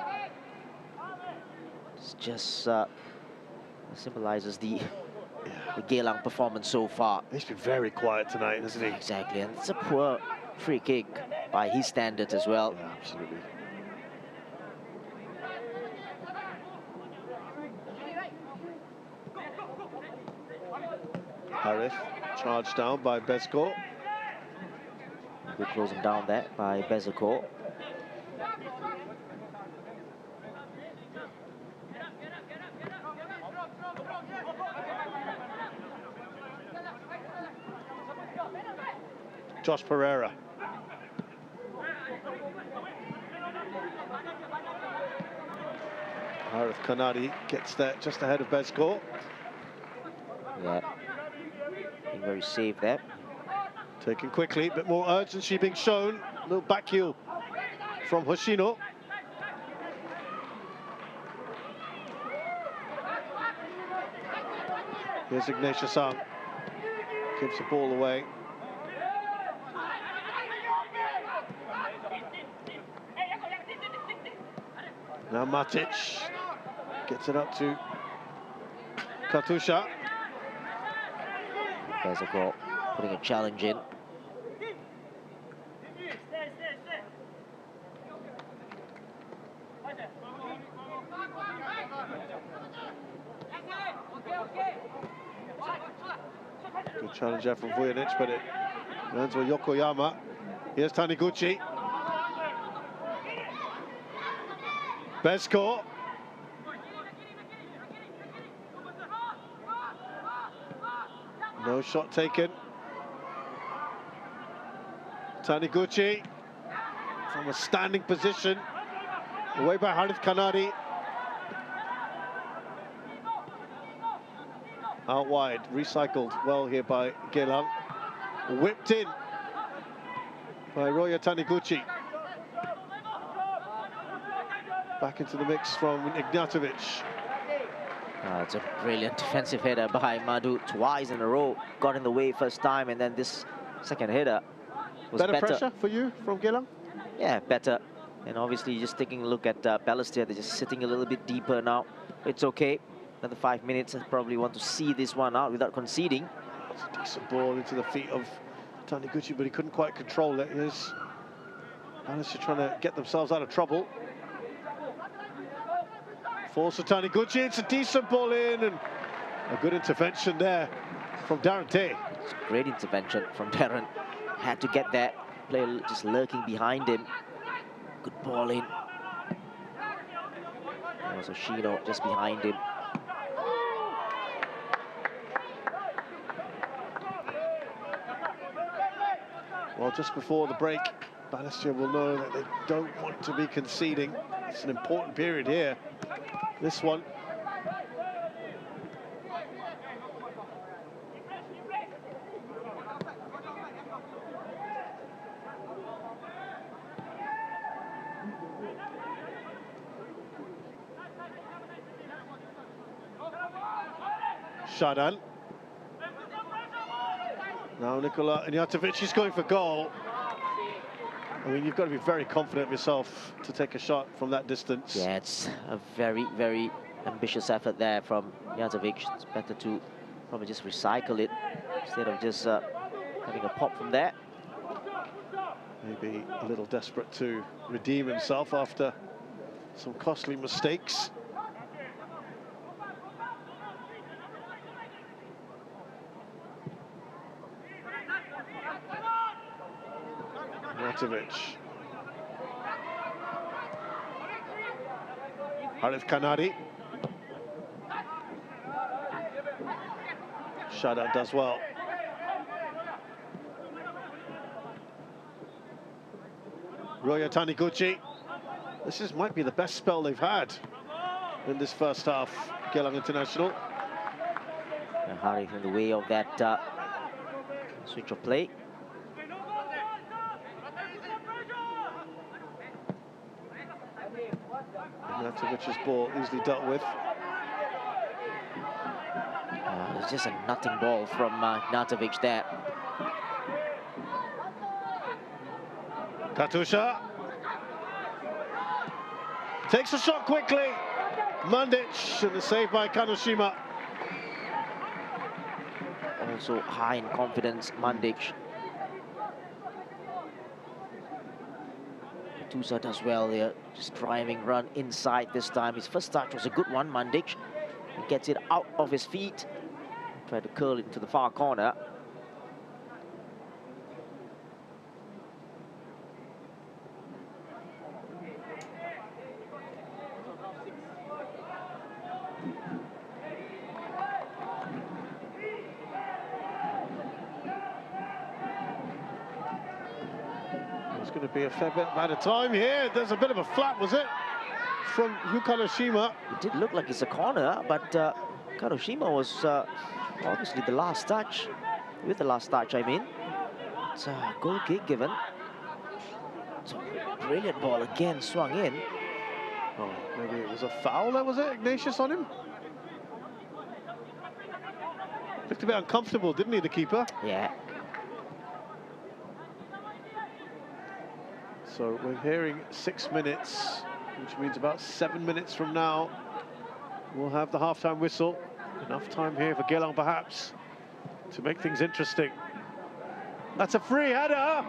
Speaker 5: just symbolizes the Geylang performance so far.
Speaker 1: He's been very quiet tonight, hasn't he?
Speaker 5: Exactly, and it's a poor free kick by his standards as well.
Speaker 1: Yeah, absolutely. Harith charged down by Besco.
Speaker 5: Good closing down there by Bezako.
Speaker 1: Josh Pereira. Harith Kanadi gets there just ahead of Besco.
Speaker 5: Yeah, being very safe there.
Speaker 1: Taken quickly, a bit more urgency being shown. A little back heel from Hoshino. Here's Ignatius Sang. Gives the ball away. Now Matic gets it up to Katusha.
Speaker 5: Bezako putting a challenge in.
Speaker 1: Good challenge there from Vujanic, but it lands with Yokoyama. Here's Taniguchi. Besco. No shot taken. Taniguchi from a standing position. Away by Harith Kanadi. Out wide, recycled well here by Geylang. Whipped in by Roya Taniguchi. Back into the mix from Ignatovic.
Speaker 5: It's a brilliant defensive header by Madhu twice in a row. Got in the way first time, and then this second header was better.
Speaker 1: Better pressure for you from Geylang?
Speaker 5: Yeah, better. And obviously, just taking a look at Balestier, they're just sitting a little bit deeper now. It's okay. Another 5 minutes, I probably want to see this one out without conceding.
Speaker 1: It's a decent ball into the feet of Taniguchi, but he couldn't quite control it. Here's Balestier trying to get themselves out of trouble. Falls to Taniguchi, it's a decent ball in, and a good intervention there from Darren Tay.
Speaker 5: It's a great intervention from Darren. Had to get that. Player just lurking behind him. Good ball in. And also Shino just behind him.
Speaker 1: Well, just before the break, Balestier will know that they don't want to be conceding. It's an important period here. This one. Shadan. Now Nikola Ignatovic is going for goal. I mean, you've got to be very confident of yourself to take a shot from that distance.
Speaker 5: Yeah, it's a very, very ambitious effort there from Ignatovic. It's better to probably just recycle it instead of just having a pop from there.
Speaker 1: Maybe a little desperate to redeem himself after some costly mistakes. Ignatovic. Harith Kanadi. Shadan does well. Roya Taniguchi. This might be the best spell they've had in this first half, Geylang International.
Speaker 5: And Harith in the way of that switch of play.
Speaker 1: Ignatovic's ball easily dealt with.
Speaker 5: It's just a nutting ball from Ignatovic there.
Speaker 1: Katusha takes a shot quickly. Mandic, and the save by Kanoshima.
Speaker 5: Also high in confidence, Mandic. Katusa does well here, just driving run inside this time. His first touch was a good one, Mandic. He gets it out of his feet. Try to curl it into the far corner.
Speaker 1: There's going to be a fair bit amount of time here. There's a bit of a flap, was it, from Kanoshima?
Speaker 5: It did look like it's a corner, but Kanoshima was obviously the last touch. With the last touch, I mean. It's a goal kick given. It's a brilliant ball again, swung in.
Speaker 1: Oh, maybe it was a foul there, was it, Ignatius, on him? Looked a bit uncomfortable, didn't he, the keeper?
Speaker 5: Yeah.
Speaker 1: So we're hearing 6 minutes, which means about 7 minutes from now, we'll have the half-time whistle. Enough time here for Geylang, perhaps, to make things interesting. That's a free header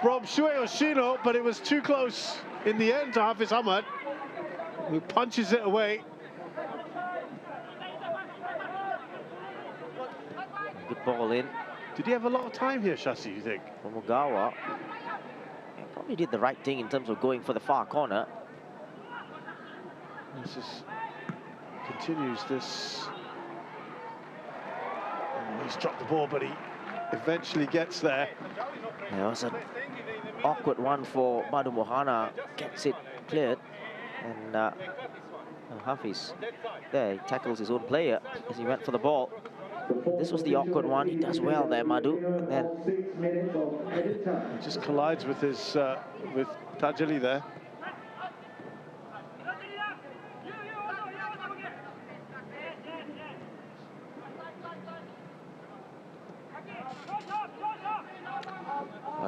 Speaker 1: from Shue Oshino, but it was too close in the end to Hafiz Ahmad, who punches it away.
Speaker 5: Good ball in.
Speaker 1: Did he have a lot of time here, Shashi, you think?
Speaker 5: From Ogawa. Probably did the right thing in terms of going for the far corner.
Speaker 1: This is, continues this. Oh, he's dropped the ball, but he eventually gets there.
Speaker 5: Yeah, it was an awkward one for Badu Mohana. Gets it cleared. And Hafiz, there, he tackles his own player as he went for the ball. This was the awkward one. He does well there, Madhu. And then
Speaker 1: He just collides with his with Tajali there.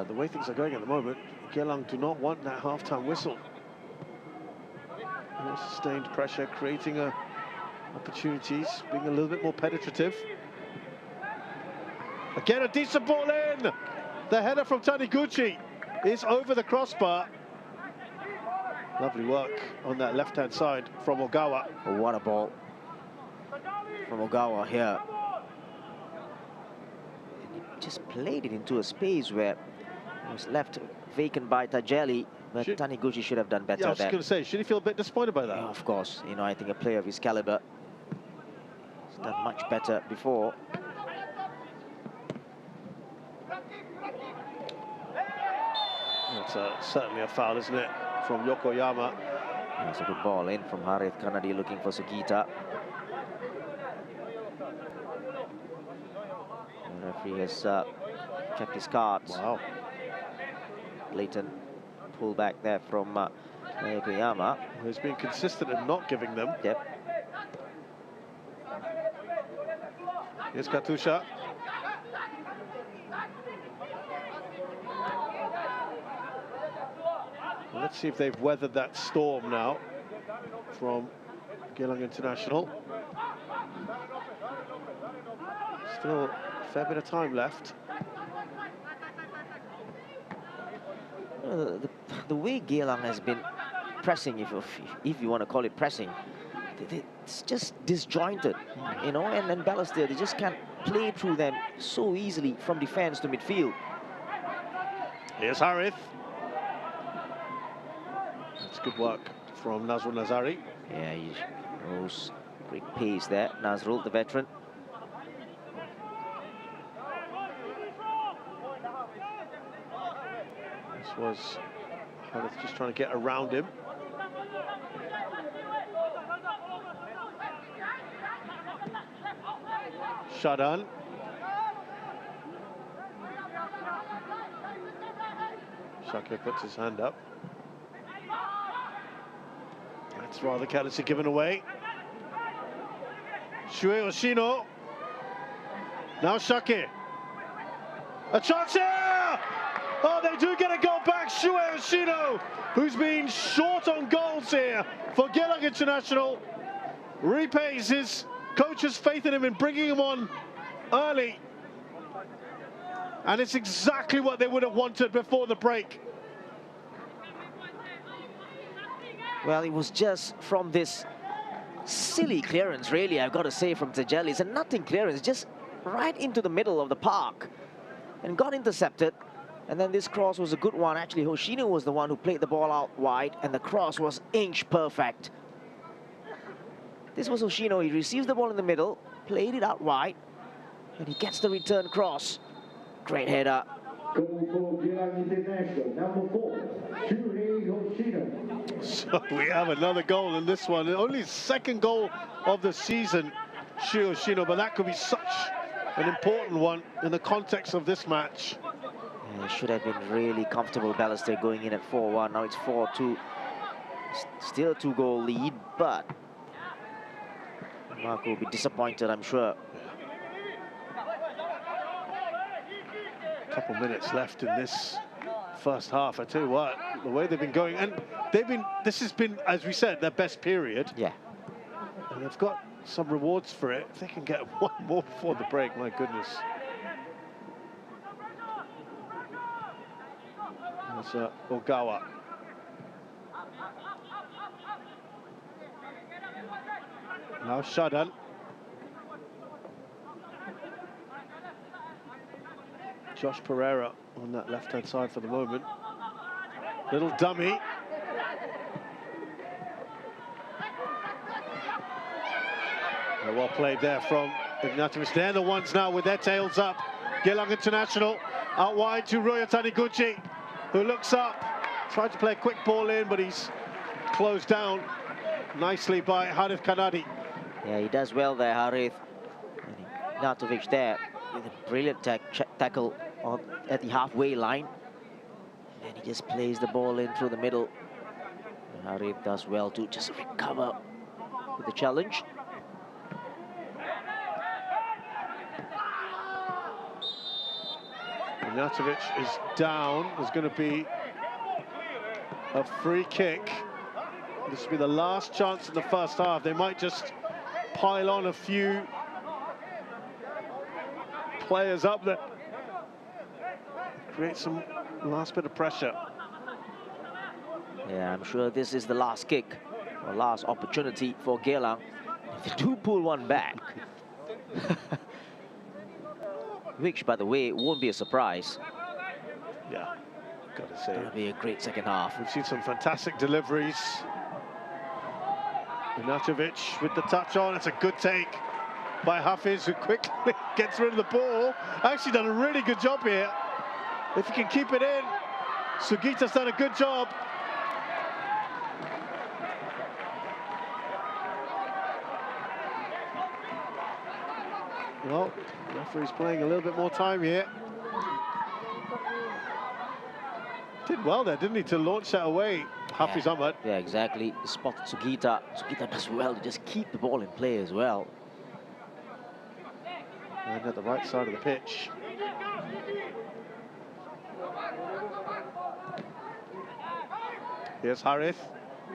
Speaker 1: The way things are going at the moment, Geylang do not want that half-time whistle. More sustained pressure, creating opportunities, being a little bit more penetrative. Again, a decent ball in. The header from Taniguchi is over the crossbar. Lovely work on that left-hand side from Ogawa.
Speaker 5: oh, what a ball from Ogawa here. And he just played it into a space where it was left vacant by Tajali, but Taniguchi should have done better.
Speaker 1: Yeah, I was
Speaker 5: there.
Speaker 1: just going to say, should he feel a bit disappointed by that?
Speaker 5: Yeah, of course, you know, I think a player of his caliber has done much better before.
Speaker 1: That's certainly a foul, isn't it, from Yokoyama?
Speaker 5: That's a good ball in from Harith Kanadi looking for Sugita. The referee has kept his cards.
Speaker 1: Wow.
Speaker 5: Blatant pullback there from Yokoyama.
Speaker 1: He's been consistent in not giving them.
Speaker 5: Yep.
Speaker 1: Here's Katusha. Let's see if they've weathered that storm now from Geylang International. Still a fair bit of time left.
Speaker 5: The way Geylang has been pressing, if you want to call it pressing, it's just disjointed, you know, and then Balestier, they just can't play through them so easily from defense to midfield.
Speaker 1: Here's Harith. That's good work from Nazrul Nazari.
Speaker 5: Yeah, he knows great pace there. Nazrul, the veteran.
Speaker 1: This was Harith just trying to get around him. Shadan. Shakir puts his hand up. That's rather carelessly given away. Shue Oshino. Now Shakir. A chance here! Oh, they do get a goal back. Shue Oshino, who's been short on goals here for Geylang International, repays his coach's faith in him in bringing him on early. And it's exactly what they would have wanted before the break.
Speaker 5: Well, it was just from this silly clearance, really, I've got to say, from Tajali. It's a nothing clearance, just right into the middle of the park and got intercepted. And then this cross was a good one. Actually, Hoshino was the one who played the ball out wide, and the cross was inch perfect. This was Hoshino. He receives the ball in the middle, played it out wide, and he gets the return cross. Great header.
Speaker 6: Goal for Geylang International, number 4, Shuhei Hoshino.
Speaker 1: So we have another goal in this one. Only second goal of the season, Shue Oshino, but that could be such an important one in the context of this match.
Speaker 5: Yeah, it should have been really comfortable, Balestier, going in at 4-1. Now it's 4-2. Still a 2-goal lead, but Marco will be disappointed, I'm sure.
Speaker 1: Couple minutes left in this first half. I tell you what, the way they've been going, and this has been, as we said, their best period.
Speaker 5: Yeah.
Speaker 1: And they've got some rewards for it. If they can get one more before the break, my goodness. That's Ogawa. Now Shadan. Josh Pereira on that left-hand side for the moment. Little dummy. Well played there from Ignatius. They're the ones now with their tails up. Geylang International out wide to Roya Taniguchi, who looks up, tried to play a quick ball in, but he's closed down nicely by Harith Kanadi.
Speaker 5: Yeah, he does well there, Harith. And he Ignatovic there with a brilliant tackle at the halfway line. And he just plays the ball in through the middle. And Harith does well to just recover with the challenge.
Speaker 1: Ignatovic is down. There's going to be a free kick. This will be the last chance in the first half. They might just pile on a few players up there. Create some last bit of pressure.
Speaker 5: Yeah, I'm sure this is the last kick or last opportunity for Geylang. If they do pull one back, which, by the way, won't be a surprise.
Speaker 1: Yeah, gotta say.
Speaker 5: It's gonna be a great second half.
Speaker 1: We've seen some fantastic deliveries. Ignatovic with the touch on. It's a good take by Hafiz, who quickly gets rid of the ball. Actually done a really good job here. If he can keep it in, Sugita's done a good job. Well, the referee's playing a little bit more time here. Did well there, didn't he, to launch that away, Hafiz Ahmad.
Speaker 5: Yeah, exactly. Spotted Sugita. Sugita does well to just keep the ball in play as well.
Speaker 1: And at the right side of the pitch. Here's Harith.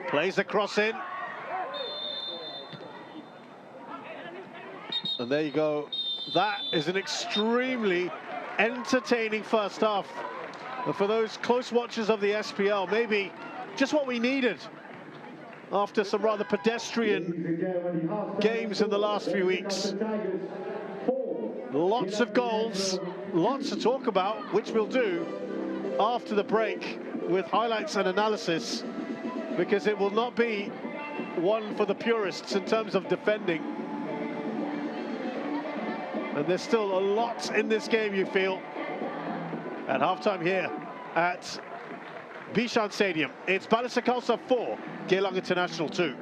Speaker 1: Plays the cross in. And there you go. That is an extremely entertaining first half. And for those close watchers of the SPL, maybe just what we needed after some rather pedestrian games in the last few weeks. Lots of goals, lots to talk about, which we'll do after the break with highlights and analysis, because it will not be one for the purists in terms of defending. And there's still a lot in this game, you feel, at halftime here at Bishan Stadium. It's Balestier Khalsa 4, Geylang International 2.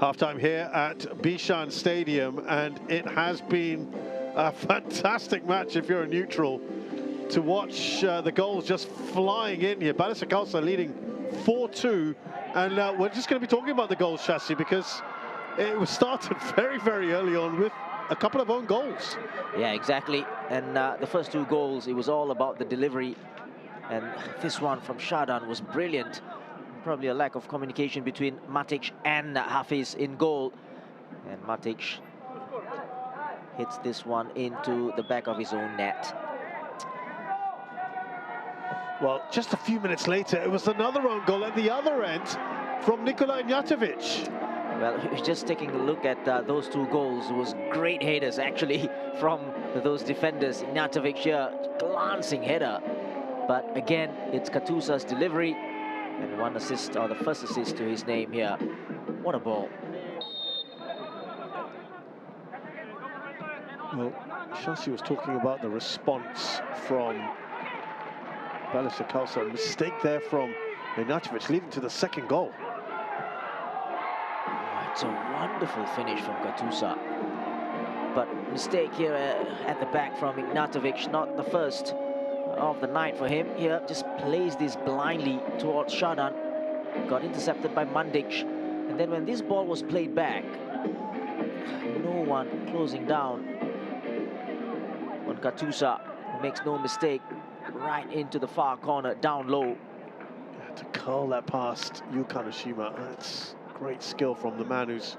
Speaker 1: Half-time here at Bishan Stadium, and it has been a fantastic match if you're a neutral to watch the goals just flying in here. Balestier Khalsa leading 4-2, and we're just going to be talking about the goals, Chassis, because it was started very, very early on with a couple of own goals.
Speaker 5: Yeah, exactly. And the first 2 goals, it was all about the delivery. And this one from Shadan was brilliant. Probably a lack of communication between Matic and Hafiz in goal. And Matic hits this one into the back of his own net.
Speaker 1: Well, just a few minutes later, it was another own goal at the other end from Nikola Ignjatovic.
Speaker 5: Well, just taking a look at those 2 goals, it was great headers actually from those defenders. Ignjatovic here, glancing header. But again, it's Katusa's delivery and 1 assist, or the first assist to his name here. What a ball.
Speaker 1: Well, Shashi was talking about the response from Balestier Khalsa. A mistake there from Ignjatovic, leading to the second goal.
Speaker 5: It's a wonderful finish from Katusa. But mistake here at the back from Ignjatovic, not the first of the night for him. Here, just plays this blindly towards Shadan. Got intercepted by Mandic. And then when this ball was played back, no one closing down on Katusa, who makes no mistake, right into the far corner, down low.
Speaker 1: Yeah, to curl that past Yu Kaneshima, that's great skill from the man who's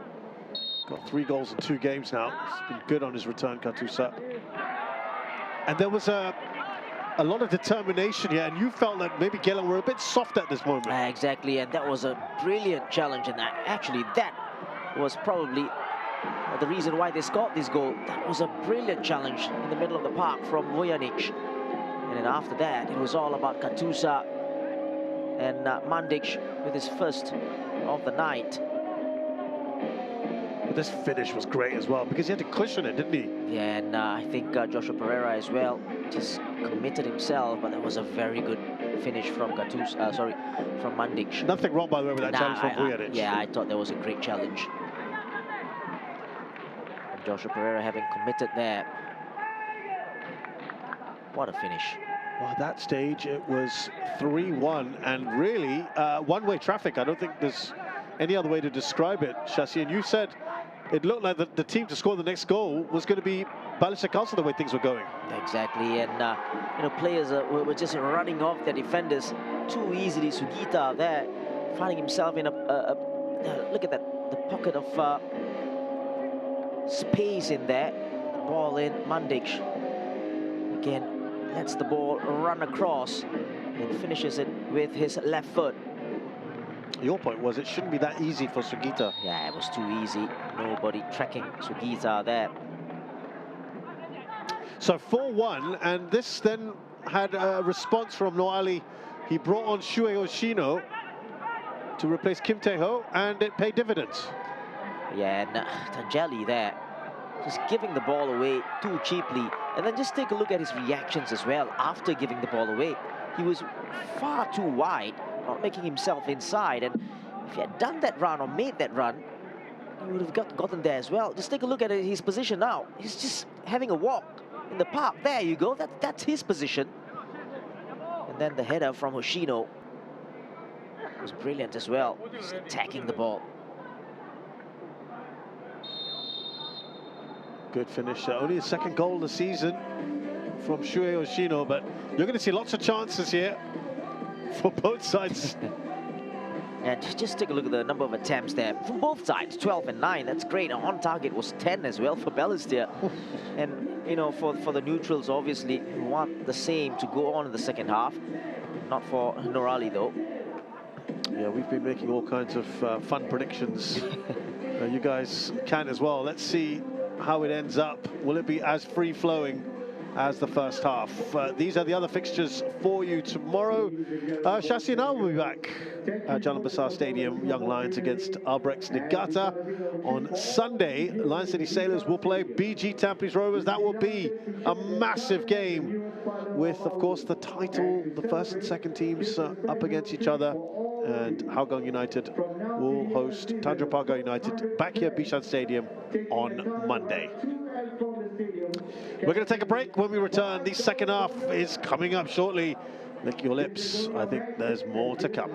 Speaker 1: got 3 goals in 2 games now. He's been good on his return, Katusa. And there was a lot of determination here, and you felt that maybe Geylang were a bit soft at this moment.
Speaker 5: Exactly, and that was a brilliant challenge, and actually that was probably the reason why they scored this goal. That was a brilliant challenge in the middle of the park from Vojanic. And then after that, it was all about Katusa and Mandic with his first of the night.
Speaker 1: But this finish was great as well, because he had to cushion it, didn't he?
Speaker 5: Yeah, and I think Joshua Pereira as well just committed himself, but that was a very good finish from Katusa, from Mandic.
Speaker 1: Nothing wrong, by the way, with that challenge from Vujanic.
Speaker 5: Yeah, I thought that was a great challenge. And Joshua Pereira having committed there. What a finish.
Speaker 1: Well, at that stage, it was 3-1, and really one-way traffic. I don't think there's any other way to describe it, Shashi. And you said it looked like the team to score the next goal was going to be Balestier Khalsa, the way things were going.
Speaker 5: Exactly, and you know, players were just running off their defenders too easily. Sugita there, finding himself in look at that, the pocket of space in there. Ball in, Mandic again lets the ball run across and finishes it with his left foot.
Speaker 1: Your point was it shouldn't be that easy for Sugita.
Speaker 5: Yeah, it was too easy. Nobody tracking Sugita there.
Speaker 1: So 4-1, and this then had a response from Noali. He brought on Shue Oshino to replace Kim Tae-ho, and it paid dividends.
Speaker 5: Yeah, and Tanjali there, just giving the ball away too cheaply. And then just take a look at his reactions as well after giving the ball away. He was far too wide, not making himself inside. And if he had done that run or made that run, he would have gotten there as well. Just take a look at his position now. He's just having a walk in the park. There you go. That's his position. And then the header from Hoshino was brilliant as well. Just attacking the ball.
Speaker 1: Good finish. Only his second goal of the season from Shue Oshino, but you're going to see lots of chances here for both sides.
Speaker 5: And just take a look at the number of attempts there from both sides, 12 and 9. That's great. On target was 10 as well for Balestier. And you know, for the neutrals, obviously we want the same to go on in the second half. Not for Norali though.
Speaker 1: Yeah, we've been making all kinds of fun predictions. You guys can as well. Let's see how it ends up. Will it be as free-flowing as the first half. These are the other fixtures for you tomorrow. Shasina will be back at Jalan Besar Stadium, Young Lions against Albrechts Niigata. On Sunday, Lion City Sailors will play BG Tampines Rovers. That will be a massive game with, of course, the title, the first and second teams up against each other. And Hougang United will host Tanjung Pagar United back here at Bishan Stadium on Monday. We're going to take a break. When we return, the second half is coming up shortly. Lick your lips. I think there's more to come.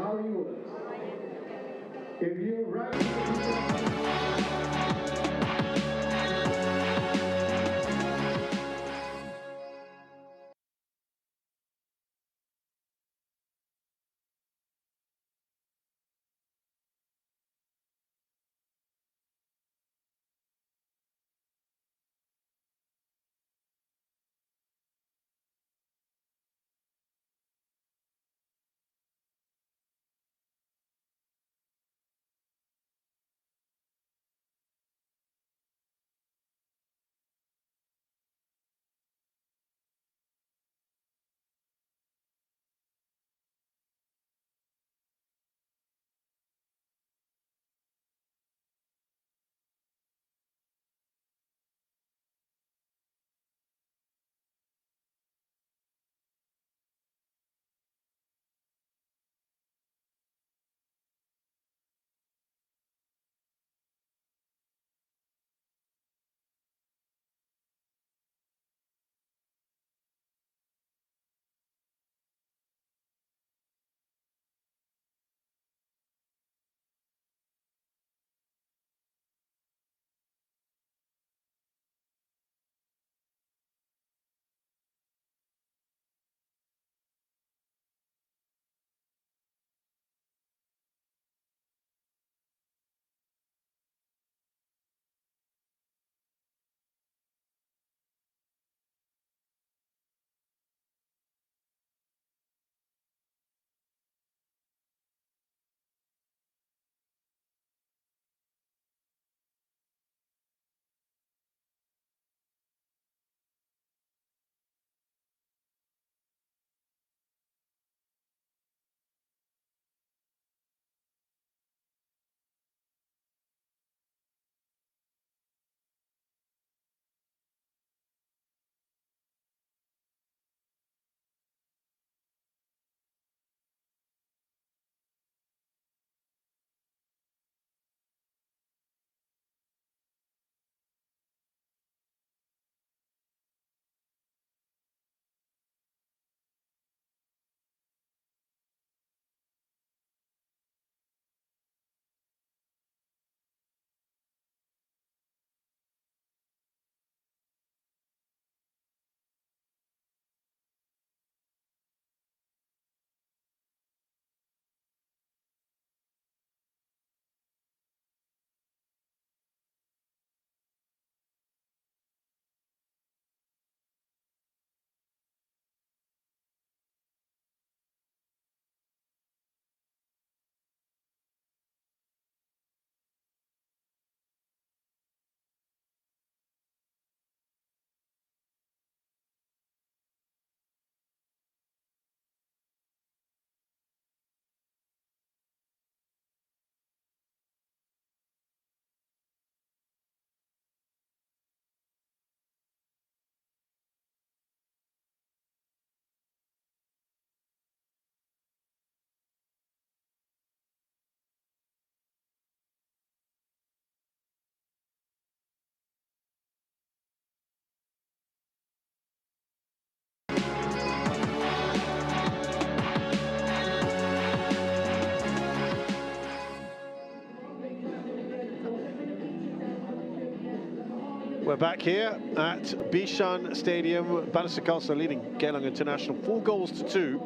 Speaker 1: We're back here at Bishan Stadium. Balestier Khalsa leading Geylang International 4-2.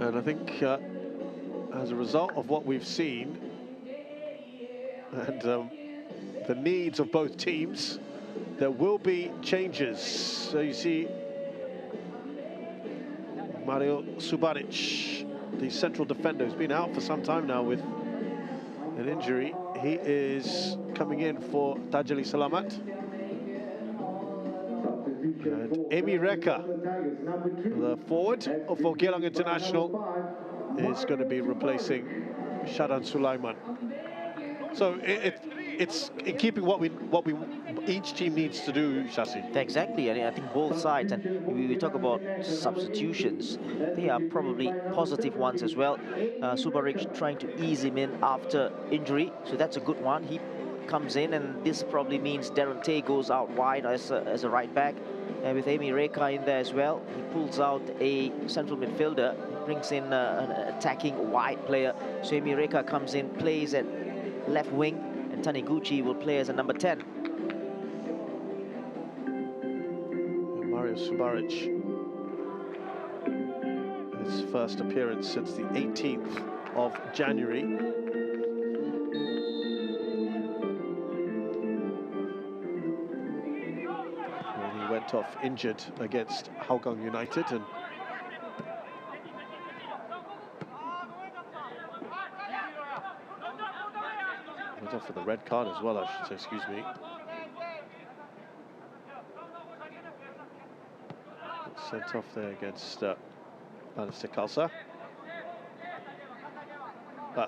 Speaker 1: And I think as a result of what we've seen and the needs of both teams, there will be changes. So you see Mario Subaric, the central defender, who's been out for some time now with an injury. He is coming in for Tajali Salamat. And Amy Reka, the forward for Geylang International, is going to be replacing Shadan Sulaiman. So it's in keeping what each team needs to do, Shasi.
Speaker 5: Exactly, and I think both sides, and we talk about substitutions, they are probably positive ones as well. Subaric trying to ease him in after injury, so that's a good one. He comes in, and this probably means Darren Tay goes out wide as a right back, and with Amy Reka in there as well, he pulls out a central midfielder, brings in an attacking wide player. So Amy Reka comes in, plays at left wing, and Taniguchi will play as a number 10.
Speaker 1: Mario Subaric, his first appearance since the 18th of January. When he went off injured against Hougang United, and went off for the red card as well, I should say, excuse me. Sent off there against Balestier Khalsa.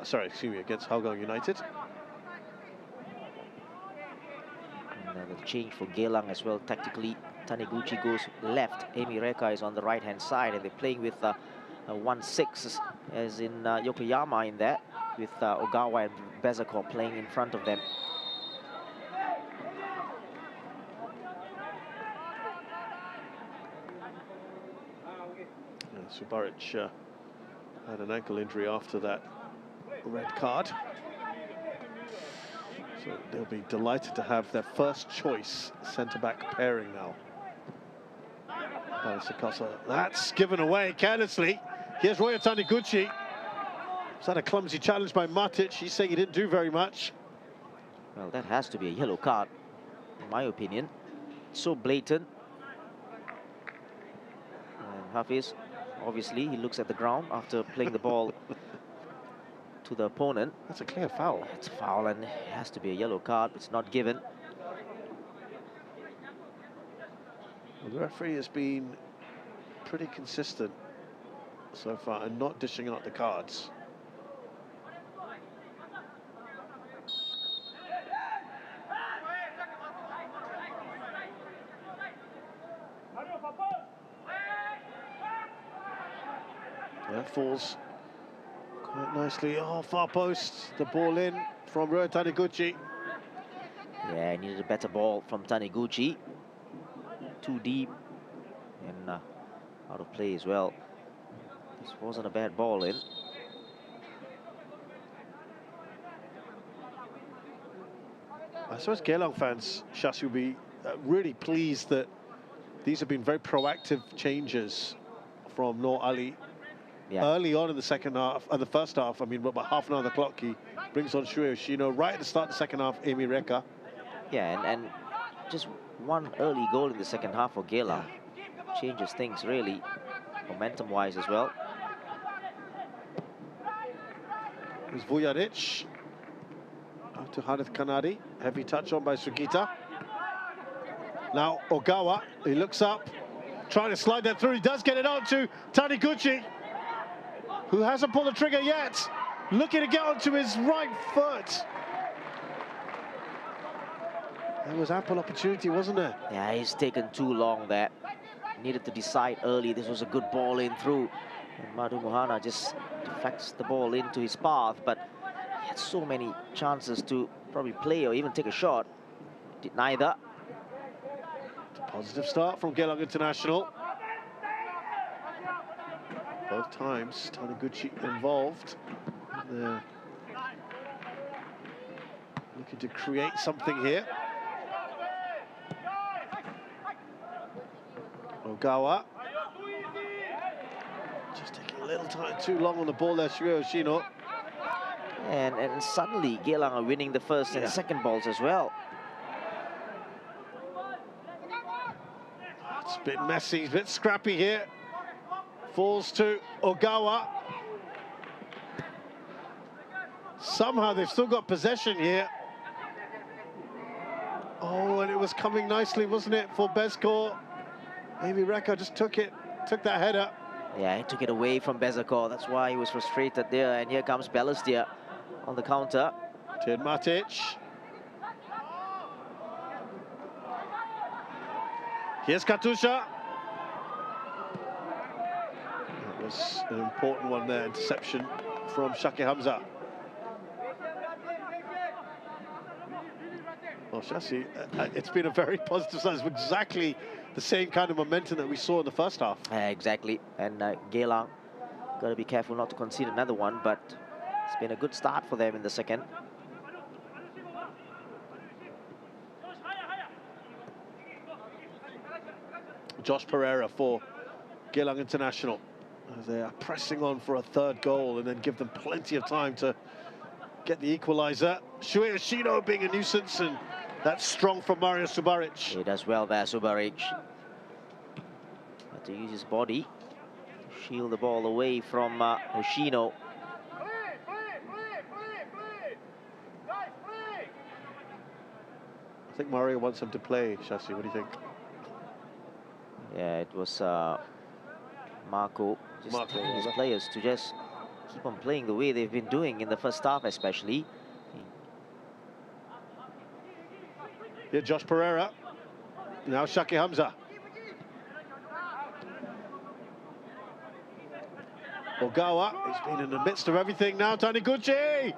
Speaker 1: Sorry, excuse me, against Hougang United.
Speaker 5: Another change for Geylang as well. Tactically, Taniguchi goes left. Amy Reka is on the right-hand side, and they're playing with 1-6 as in Yokoyama in there, with Ogawa and Bezakor playing in front of them.
Speaker 1: Subaric had an ankle injury after that red card. So they'll be delighted to have their first choice centre-back pairing now. That's given away carelessly. Here's Roya Taniguchi. Was that a clumsy challenge by Matic? He's saying he didn't do very much.
Speaker 5: Well, that has to be a yellow card, in my opinion. So blatant. And Hafiz, obviously, he looks at the ground after playing the ball to the opponent.
Speaker 1: That's a clear foul.
Speaker 5: It's a foul, and it has to be a yellow card. It's not given.
Speaker 1: Well, the referee has been pretty consistent so far and not dishing out the cards. That falls quite nicely. Oh, far post. The ball in from Roya Taniguchi.
Speaker 5: Yeah, he needed a better ball from Taniguchi. Too deep and out of play as well. This wasn't a bad ball in.
Speaker 1: I suppose Geylang fans, Shas, will be really pleased that these have been very proactive changes from Noor Ali.
Speaker 5: Yeah.
Speaker 1: Early on in the second half, the first half, I mean, about half an hour on the clock, he brings on Shuei Yoshino. Right at the start of the second half, Amy Reka.
Speaker 5: Yeah, and just one early goal in the second half for Geylang. Changes things really, momentum-wise as well.
Speaker 1: Here's Vujanic. Out to Hanif Kanadi. Heavy touch on by Sugita. Now Ogawa, he looks up, trying to slide that through. He does get it on to Taniguchi, who hasn't pulled the trigger yet. Looking to get onto his right foot. There was ample opportunity, wasn't there?
Speaker 5: Yeah, he's taken too long there. Needed to decide early. This was a good ball in through. And Madu Mohana just deflects the ball into his path, but he had so many chances to probably play or even take a shot. Did neither.
Speaker 1: It's a positive start from Geylang International. Both times, Taniguchi involved. They're looking to create something here. Ogawa. Just taking a little time too long on the ball there, Shuei Yoshino.
Speaker 5: And suddenly Geylang are winning the first and second balls as well.
Speaker 1: It's a bit messy, a bit scrappy here. Falls to Ogawa. Somehow they've still got possession here. Oh, and it was coming nicely, wasn't it, for Bezakor? Amy Reka just took that header.
Speaker 5: Yeah, he took it away from Bezakor. That's why he was frustrated there. And here comes Balestier on the counter.
Speaker 1: Tin Matic. Here's Katusha. That was an important one there, interception from Shaki Hamza. Well, Shasi, it's been a very positive sign. It's exactly the same kind of momentum that we saw in the first half.
Speaker 5: Exactly. And Geylang, got to be careful not to concede another one, but it's been a good start for them in the second.
Speaker 1: Josh Pereira for Geylang International. As they are pressing on for a third goal and then give them plenty of time to get the equaliser. Shuei Yoshino being a nuisance, and that's strong from Mario Subaric.
Speaker 5: He does well there, Subaric. Had to use his body to shield the ball away from Yoshino.
Speaker 1: I think Mario wants him to play, Shasi. What do you think?
Speaker 5: Yeah, it was Marco just telling his players to just keep on playing the way they've been doing in the first half, especially.
Speaker 1: Here, Josh Pereira. Now Shaki Hamza. Ogawa, he's been in the midst of everything now. Taniguchi!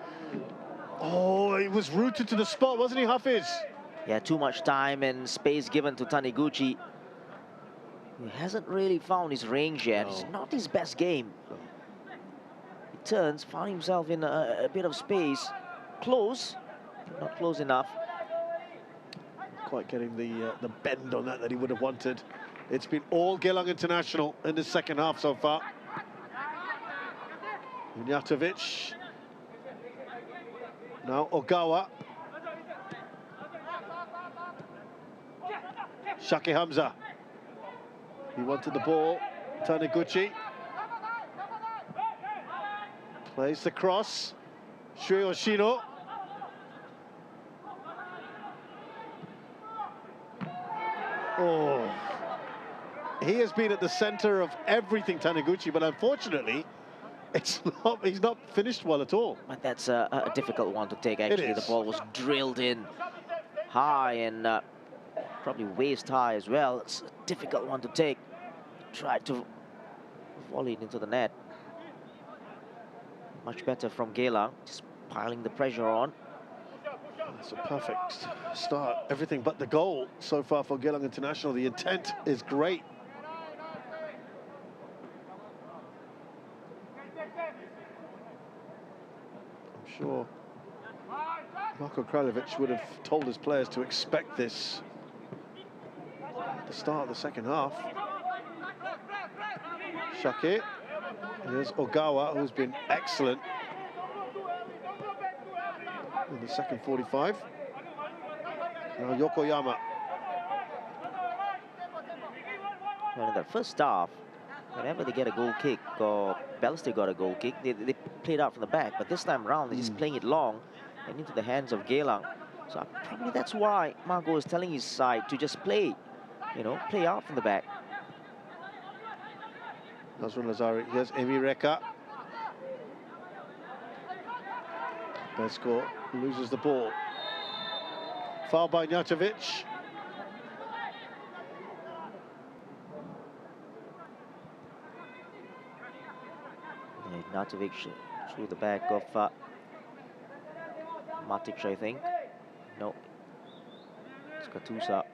Speaker 1: Oh, he was rooted to the spot, wasn't he, Hafiz?
Speaker 5: Yeah, too much time and space given to Taniguchi. He hasn't really found his range yet.
Speaker 1: No.
Speaker 5: It's not his best game. He turns, found himself in a bit of space. Close, not close enough.
Speaker 1: Quite getting the bend on that he would have wanted. It's been all Geylang International in the second half so far. Ignatovic. Now Ogawa. Shaki Hamza. He wanted the ball. Taniguchi. Plays the cross. Shuei Yoshino. Oh. He has been at the center of everything, Taniguchi, but unfortunately, he's not finished well at all.
Speaker 5: But that's a difficult one to take, actually. The ball was drilled in high and probably waist high as well. It's a difficult one to take. Tried to volley it into the net. Much better from Geylang, just piling the pressure on.
Speaker 1: It's a perfect start. Everything but the goal so far for Geylang International. The intent is great. I'm sure Marko Kraljevic would have told his players to expect this at the start of the second half. Shaki. Here's Ogawa, who's been excellent in the second 45. Now Yokoyama.
Speaker 5: Well, in the first half, whenever they get a goal kick or Balestier got a goal kick, they played out from the back. But this time around, they're just playing it long and into the hands of Geylang. So probably that's why Marco is telling his side to just play, play out from the back.
Speaker 1: Nazrul Nazari. Here's Amy Reka. Bezakor loses the ball. Foul by Ignatovic.
Speaker 5: Ignatovic through the back of Matic, I think. No, it's Katusa.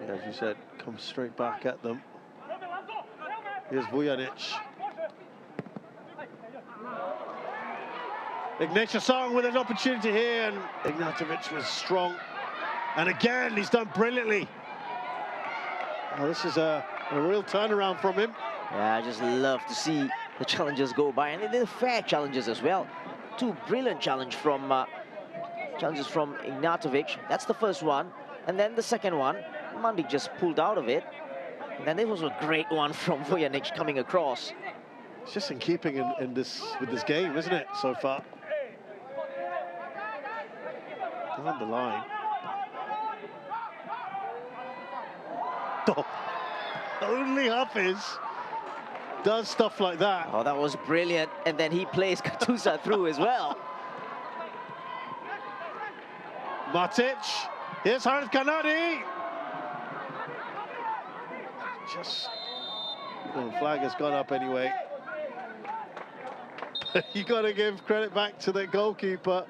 Speaker 1: As you said, comes straight back at them. Here's Vujanic. Ignatius Song with an opportunity here, and Ignatovic was strong. And again, he's done brilliantly. Well, this is a real turnaround from him.
Speaker 5: Yeah, I just love to see the challenges go by, and they're fair challenges as well. Two brilliant challenges from Ignatovic. That's the first one. And then the second one, Mandik just pulled out of it. And then there was a great one from Vujanic coming across.
Speaker 1: It's just in keeping with this game, isn't it, so far? Down the line. Oh, only Hafiz does stuff like that.
Speaker 5: Oh, that was brilliant. And then he plays Katusa through as well.
Speaker 1: Matic. Here's Harith Kanadi. Just... the flag has gone up anyway. You got to give credit back to the goalkeeper,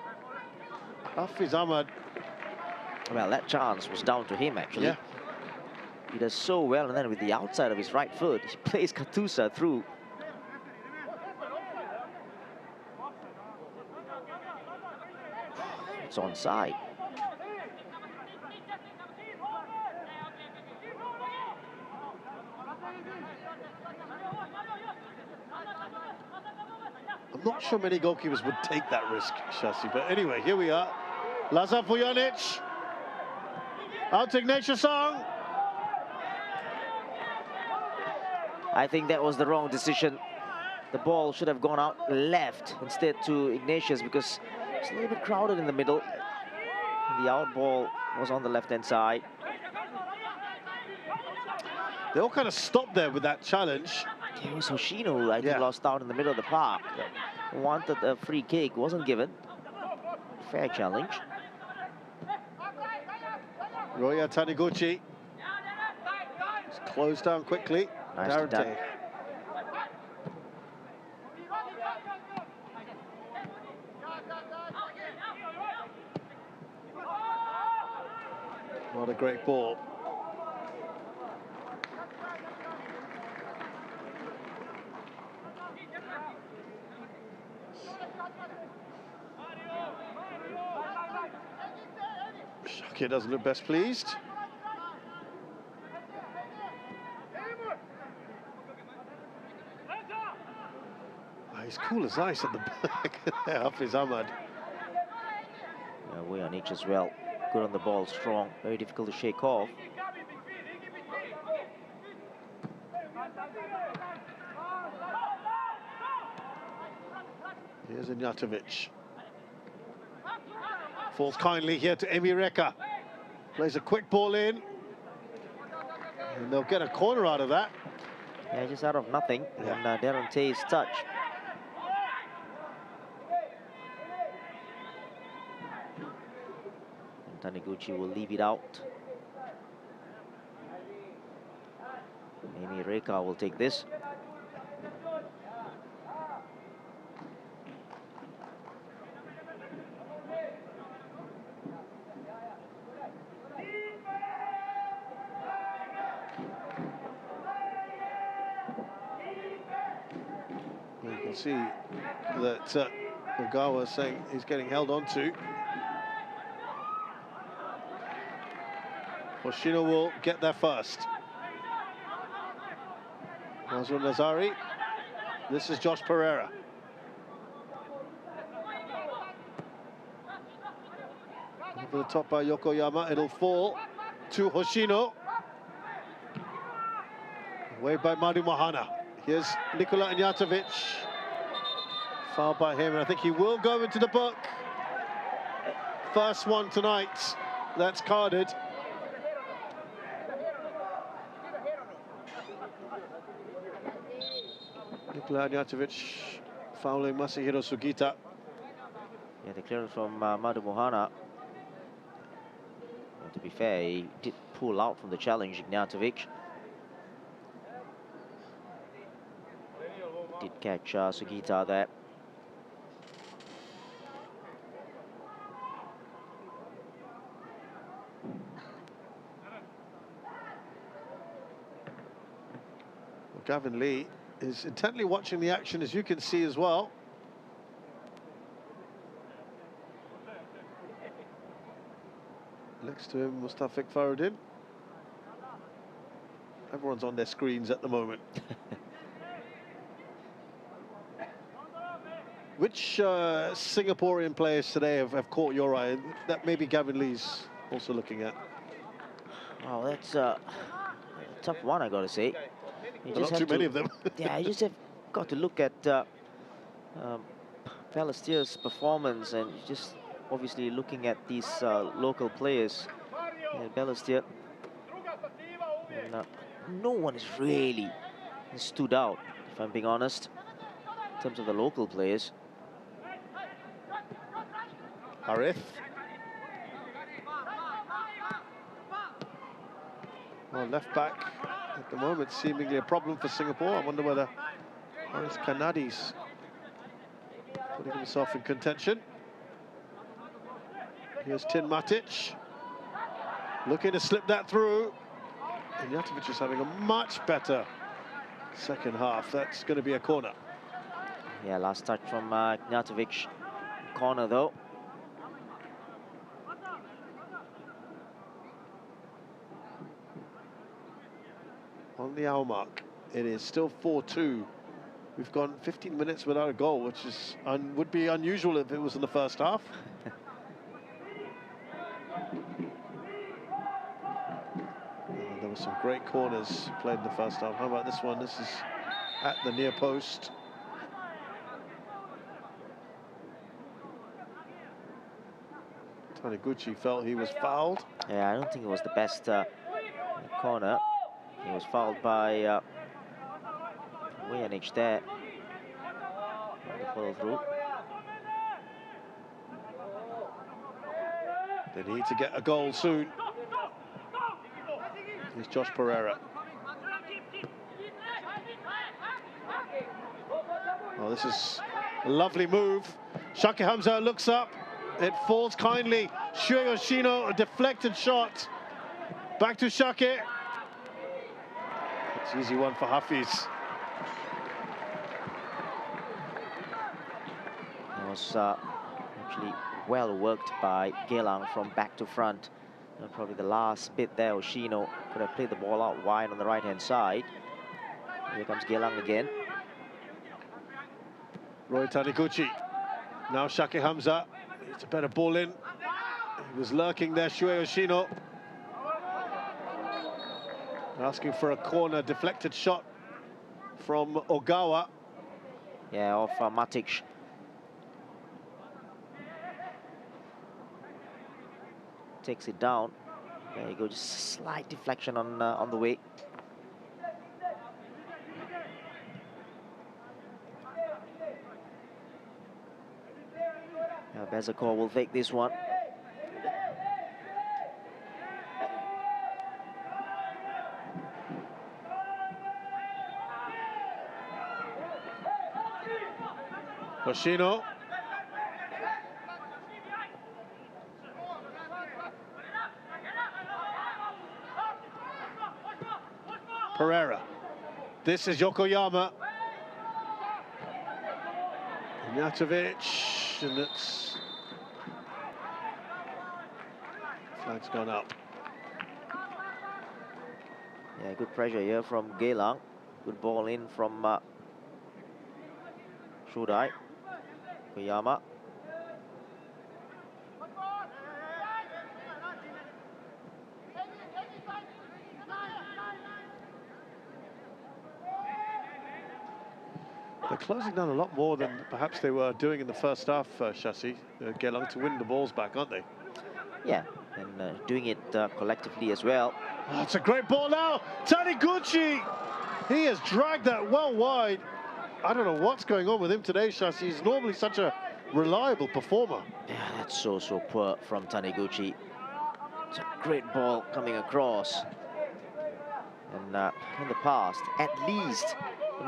Speaker 1: Hafiz Ahmad.
Speaker 5: Well, that chance was down to him, actually.
Speaker 1: Yeah.
Speaker 5: He does so well, and then with the outside of his right foot, he plays Katusa through. It's onside.
Speaker 1: I'm not sure many goalkeepers would take that risk, Shasi, but anyway, here we are. Lazar Vujanic. Out to Ignatius Song.
Speaker 5: I think that was the wrong decision. The ball should have gone out left instead to Ignatius, because it's a little bit crowded in the middle. The out ball was on the left-hand side.
Speaker 1: They all kind of stopped there with that challenge.
Speaker 5: It was Hoshino who I think lost out in the middle of the park. Wanted a free kick, wasn't given. Fair challenge.
Speaker 1: Roya Taniguchi. It's closed down quickly.
Speaker 5: Nice
Speaker 1: Darante. What a great ball. Shakir doesn't look best pleased. He's cool as ice at the back. Hafiz Ahmad.
Speaker 5: Yeah, Vujanic as well. Good on the ball, strong. Very difficult to shake off.
Speaker 1: Here's Ignatovic. Falls kindly here to Emi Reka. Plays a quick ball in. And they'll get a corner out of that.
Speaker 5: Yeah, just out of nothing. And Darren Tay's touch. And Taniguchi will leave it out. Emi Reka will take this.
Speaker 1: You can see that Ogawa is saying he's getting held on to. Hoshino will get there first. Nazrul Nazari. This is Josh Pereira. Over the top by Yokoyama, it'll fall to Hoshino. Away by Madu Mohana. Here's Nikola Ignatovic. Foul by him, and I think he will go into the book. First one tonight, that's carded. Nikola Ignatovic fouling Masahiro Sugita.
Speaker 5: Yeah, the clearance from Madu Mohana. And to be fair, he did pull out from the challenge, Ignatovic. Did catch Sugita there.
Speaker 1: Well, Gavin Lee is intently watching the action, as you can see as well. Next to him, Mustafik Faruddin. Everyone's on their screens at the moment. Which Singaporean players today have caught your eye? That maybe Gavin Lee's also looking at.
Speaker 5: Oh, that's a tough one, I got to say. You
Speaker 1: Not too many of them.
Speaker 5: Yeah, you just have got to look at Balestier's performance, and just obviously looking at these local players. Balestier, and no one is really stood out, if I'm being honest, in terms of the local players.
Speaker 1: Harith. Well, left back at the moment seemingly a problem for Singapore. I wonder whether Harith Kanadi's putting himself in contention. Here's Tin Matic, looking to slip that through. And Gnatovic is having a much better second half. That's going to be a corner.
Speaker 5: Yeah, last touch from Gnatovic. Corner though.
Speaker 1: On the hour mark, it is still 4-2. We've gone 15 minutes without a goal, which is would be unusual if it was in the first half. There were some great corners played in the first half. How about this one? This is at the near post. Taniguchi felt he was fouled.
Speaker 5: Yeah, I don't think it was the best corner. He was fouled by Vujanic there. Follow through.
Speaker 1: They need to get a goal soon. Here's Josh Pereira. Oh, this is a lovely move. Shaki Hamza looks up. It falls kindly. Shue Yoshino, a deflected shot. Back to Shaki. It's an easy one for Hafiz.
Speaker 5: It was actually well worked by Geylang from back to front. And probably the last bit there, Yoshino could have played the ball out wide on the right-hand side. Here comes Geylang again.
Speaker 1: Roy Taniguchi. Now Shaki Hamza. It's a better ball in. He was lurking there, Shue Yoshino. Asking for a corner, deflected shot from Ogawa.
Speaker 5: Yeah, off Matic. Takes it down. There you go, just a slight deflection on the way. Now Bezakor will take this one.
Speaker 1: Yoshino. Pereira. This is Yokoyama. Gnatovic, and it's... Flag's gone up.
Speaker 5: Yeah, good pressure here from Geylang. Good ball in from Shudai. Yokoyama.
Speaker 1: They're closing down a lot more than perhaps they were doing in the first half, Shasi. Geylang to win the balls back, aren't they?
Speaker 5: Yeah, and doing it collectively as well.
Speaker 1: Oh, it's a great ball now. Taniguchi! He has dragged that well wide. I don't know what's going on with him today, Shasi. He's normally such a reliable performer.
Speaker 5: Yeah, that's so poor from Taniguchi. It's a great ball coming across. And in the past, at least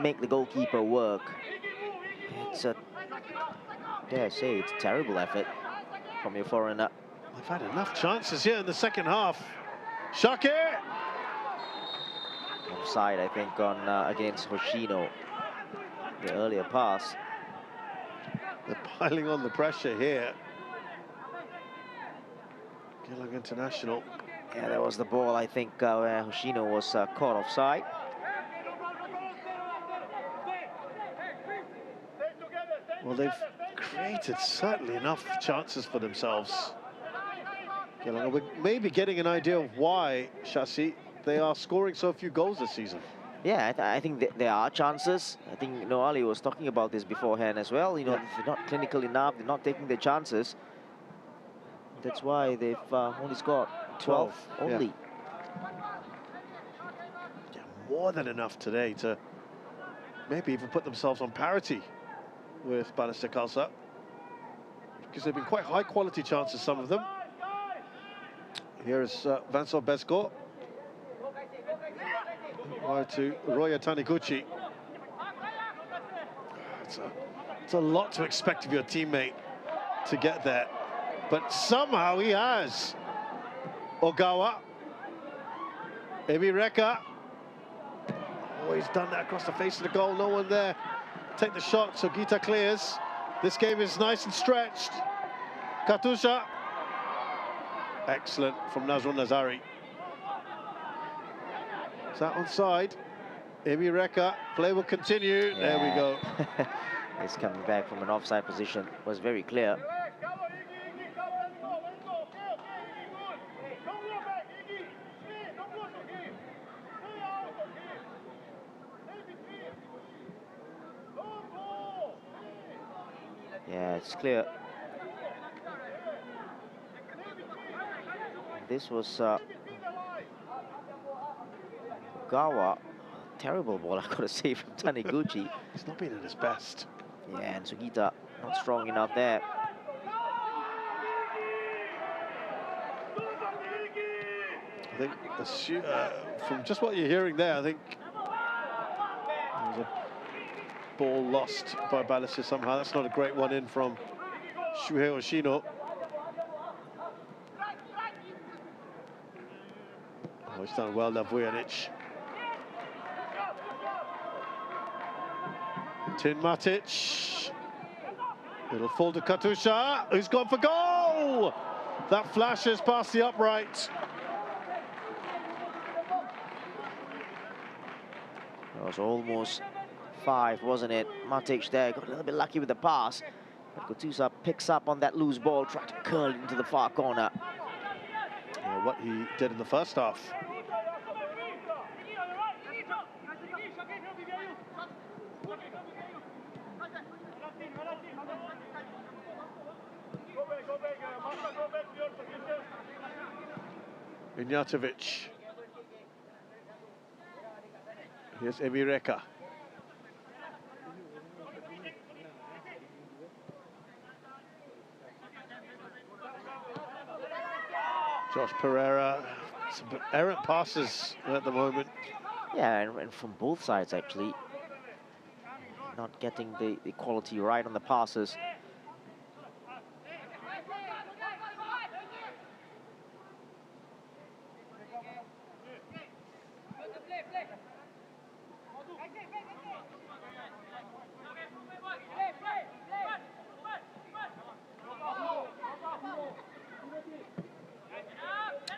Speaker 5: make the goalkeeper work. It's a, dare I say, it's a terrible effort from your foreigner.
Speaker 1: They've had enough chances here in the second half. Shaki!
Speaker 5: Offside, I think, on against Hoshino. The earlier pass.
Speaker 1: They're piling on the pressure here. Geylang International.
Speaker 5: Yeah, that was the ball, I think, where Hoshino was caught offside.
Speaker 1: Well, they've created certainly enough chances for themselves. Geylang, we're maybe getting an idea of why, Shasi, they are scoring so few goals this season.
Speaker 5: Yeah, I think there are chances. I think Noali was talking about this beforehand as well. You know, they're not clinical enough. They're not taking their chances. That's why they've only scored 12 only.
Speaker 1: Yeah, more than enough today to maybe even put themselves on parity with Balestier Khalsa, because they've been quite high quality chances, some of them. Here is Vincent Besco. Right to Roya Taniguchi. It's a lot to expect of your teammate to get there, but somehow he has. Ogawa. Emi Reka. Oh, he's done that across the face of the goal. No one there. Take the shot, so Gita clears. This game is nice and stretched. Katusha. Excellent from Nazrul Nazari. Is that onside? Emi Reka. Play will continue.
Speaker 5: Yeah.
Speaker 1: There we go.
Speaker 5: He's coming back from an offside position. Was very clear. Yeah, it's clear. This was Gawa. Terrible ball, I've got to say, from Taniguchi.
Speaker 1: He's not been at his best.
Speaker 5: Yeah, and Sugita not strong enough there.
Speaker 1: I think from just what you're hearing there, I think there's a ball lost by Balestier somehow. That's not a great one in from Shuhei Oshino. Oh, he's done well now, Vujanic. Tin Matic. It'll fall to Katusha, who's gone for goal! That flashes past the upright.
Speaker 5: It was almost 5, wasn't it? Matic there got a little bit lucky with the pass. But Katusha picks up on that loose ball, tried to curl it into the far corner.
Speaker 1: Yeah, what he did in the first half. Ignjatovic. Here's Emi Reka. Josh Pereira. Some errant passes at the moment.
Speaker 5: Yeah, and from both sides, actually. Not getting the quality right on the passes.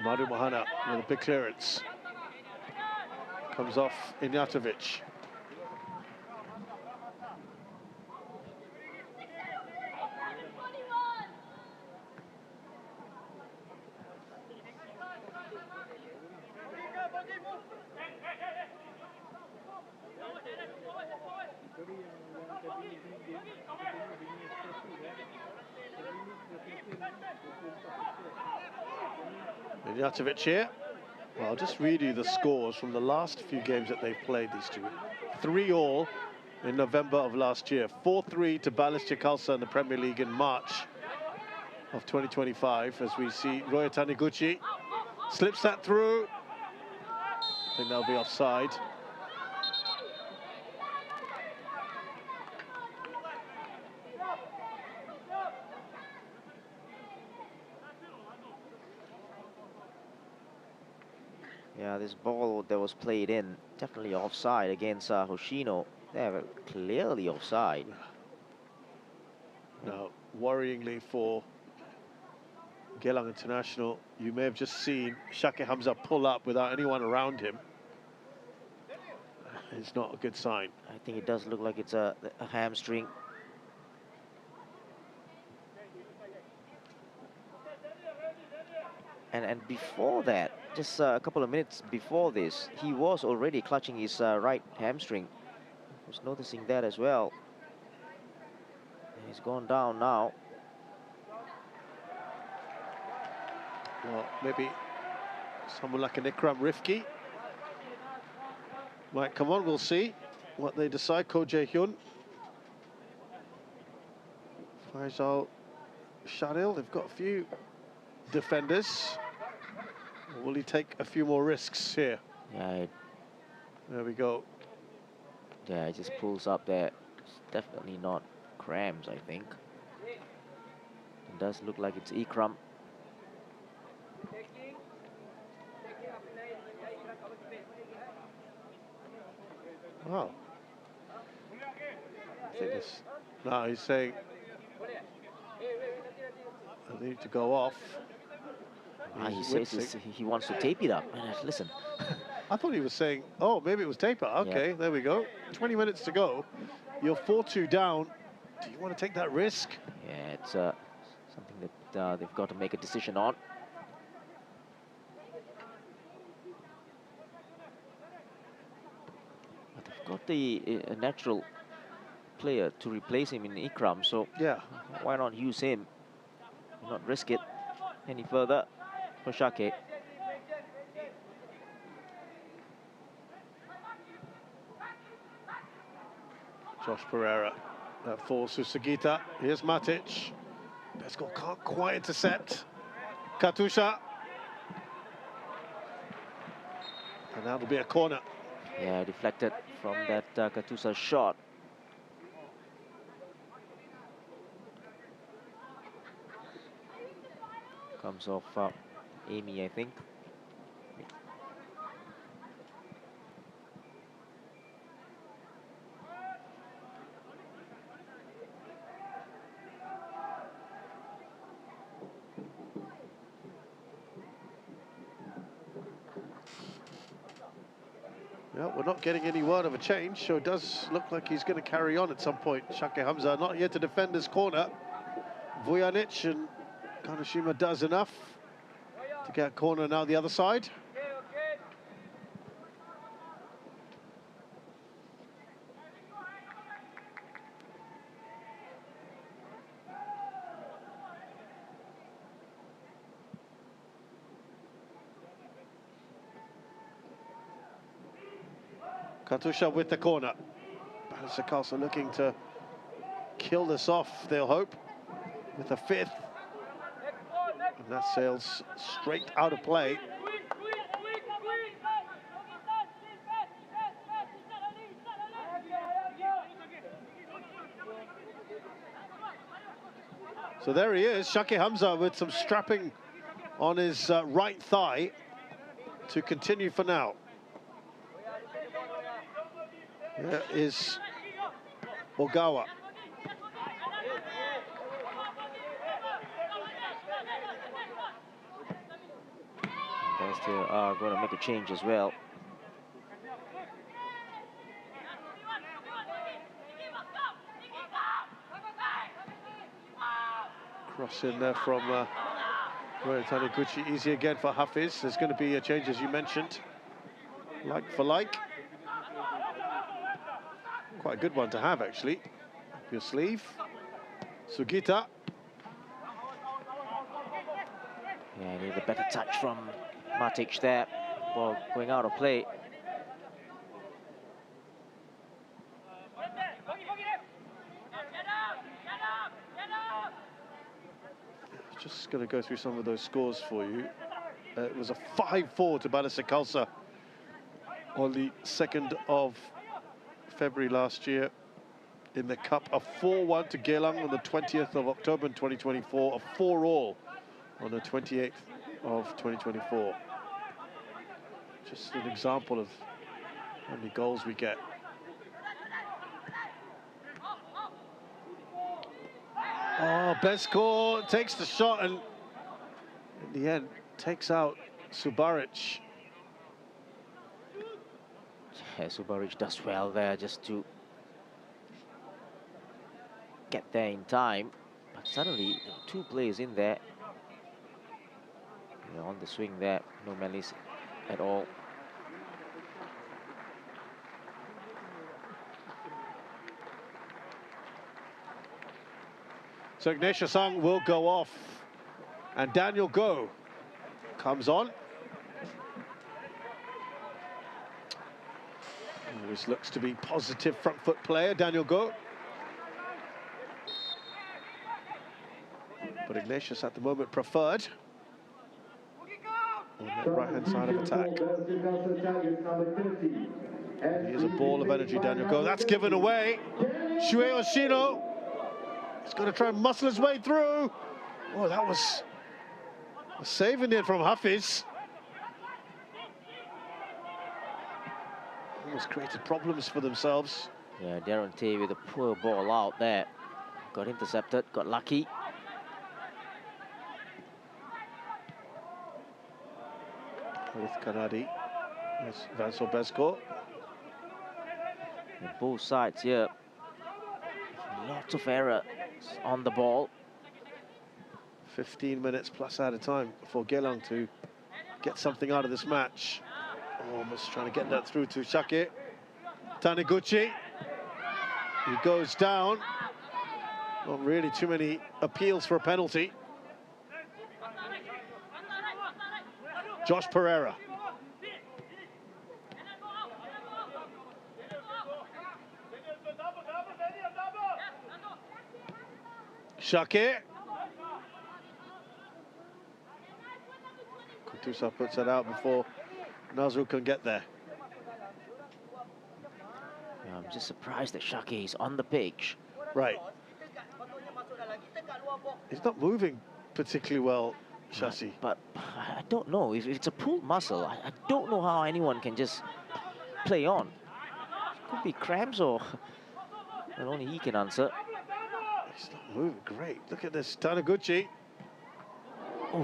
Speaker 1: Madu Mahana with a big clearance. Comes off Ignjatovic. Ignjatovic here. Well, I'll just read you the scores from the last few games that they've played, these two. 3-3 in November of last year. 4-3 to Balestier Khalsa in the Premier League in March of 2025. As we see Roya Taniguchi slips that through. I think that'll be offside.
Speaker 5: Yeah, this ball that was played in, definitely offside against Hoshino. They're clearly offside.
Speaker 1: Now, worryingly for Geylang International, you may have just seen Shake Hamza pull up without anyone around him. It's not a good sign.
Speaker 5: I think it does look like it's a hamstring. And before that, just a couple of minutes before this, he was already clutching his right hamstring. I was noticing that as well. And he's gone down now.
Speaker 1: Well, maybe someone like an Ikram Rifki might come on. We'll see what they decide. Ko Jae-hyun, Faisal Shadil, they've got a few defenders. Will he take a few more risks here?
Speaker 5: Yeah,
Speaker 1: There we go.
Speaker 5: yeah, it just pulls up there. It's definitely not cramps, I think. It does look like it's Ikram.
Speaker 1: Wow. I think this. No, he's saying I need to go off.
Speaker 5: He
Speaker 1: He's
Speaker 5: says
Speaker 1: wincing.
Speaker 5: he wants to tape it up. Listen.
Speaker 1: I thought he was saying, oh, maybe it was taper. Okay,
Speaker 5: Yeah.
Speaker 1: there we go. 20 minutes to go. You're 4-2 down. Do you want to take that risk?
Speaker 5: Yeah, it's something that they've got to make a decision on. But they've got the natural player to replace him in Ikram, so
Speaker 1: Yeah.
Speaker 5: why not use him? Not risk it any further for Shake.
Speaker 1: Josh Pereira. That falls to Sugita. Here's Matic. Besko can't quite intercept. Katusha. And that'll be a corner.
Speaker 5: Yeah, deflected from that Katusa shot. Comes off Amy, I think.
Speaker 1: Yeah, we're not getting any word of a change, so it does look like he's going to carry on at some point. Shake Hamza not yet to defend his corner. Vujanic and Kaneshima does enough to get corner now the other side. Katusha with the corner. Balestier Khalsa looking to kill this off, they'll hope, with a fifth. And that sails straight out of play. So there he is, Shake Hamza with some strapping on his right thigh to continue for now. Here is Ogawa.
Speaker 5: Balestier are going to make a change as well.
Speaker 1: Cross in there from Roy Taniguchi. Easy again for Hafiz. There's going to be a change, as you mentioned. Like for like. Quite a good one to have, actually. Up your sleeve. Sugita.
Speaker 5: Yeah, need a better touch from Matic there. Ball going out of play.
Speaker 1: Just going to go through some of those scores for you. It was a 5-4 to Balestier Khalsa on the 2nd of February last year in the Cup. A 4-1 to Geylang on the 20th of October in 2024. A 4-all on the 28th of 2024. Just an example of how many goals we get. Oh, Besko takes the shot and in the end takes out Subaric.
Speaker 5: Yeah, Subaric does well there just to get there in time. But suddenly, two players in there. Yeah, on the swing there, no malice at all.
Speaker 1: So Ignatius Sung will go off, and Daniel Go comes on. Always looks to be positive front foot player, Daniel Go. But Ignatius at the moment preferred on that right-hand side of attack. And here's a ball of energy, Daniel Go. That's given away. Shue Oshino. He's going to try and muscle his way through. Oh, that was a saving it from Hafiz. Almost created problems for themselves.
Speaker 5: Yeah, Darren Tay with a poor ball out there. Got intercepted, got lucky.
Speaker 1: With Kanadi, there's Vansel Besko.
Speaker 5: And both sides here. Lots of errors on the ball.
Speaker 1: 15 minutes plus out of time for Geylang to get something out of this match. Almost trying to get that through to Shake. Taniguchi. He goes down. Not really too many appeals for a penalty. Josh Pereira. Shake. Kutusa puts it out before Nazru can get there.
Speaker 5: Yeah, I'm just surprised that Shake is on the pitch.
Speaker 1: Right. He's not moving particularly well, Shashi.
Speaker 5: But I don't know, if it's a pulled muscle, I don't know how anyone can just play on. Could be cramps or... and only he can answer.
Speaker 1: He's not moving great. Look at this, Taniguchi.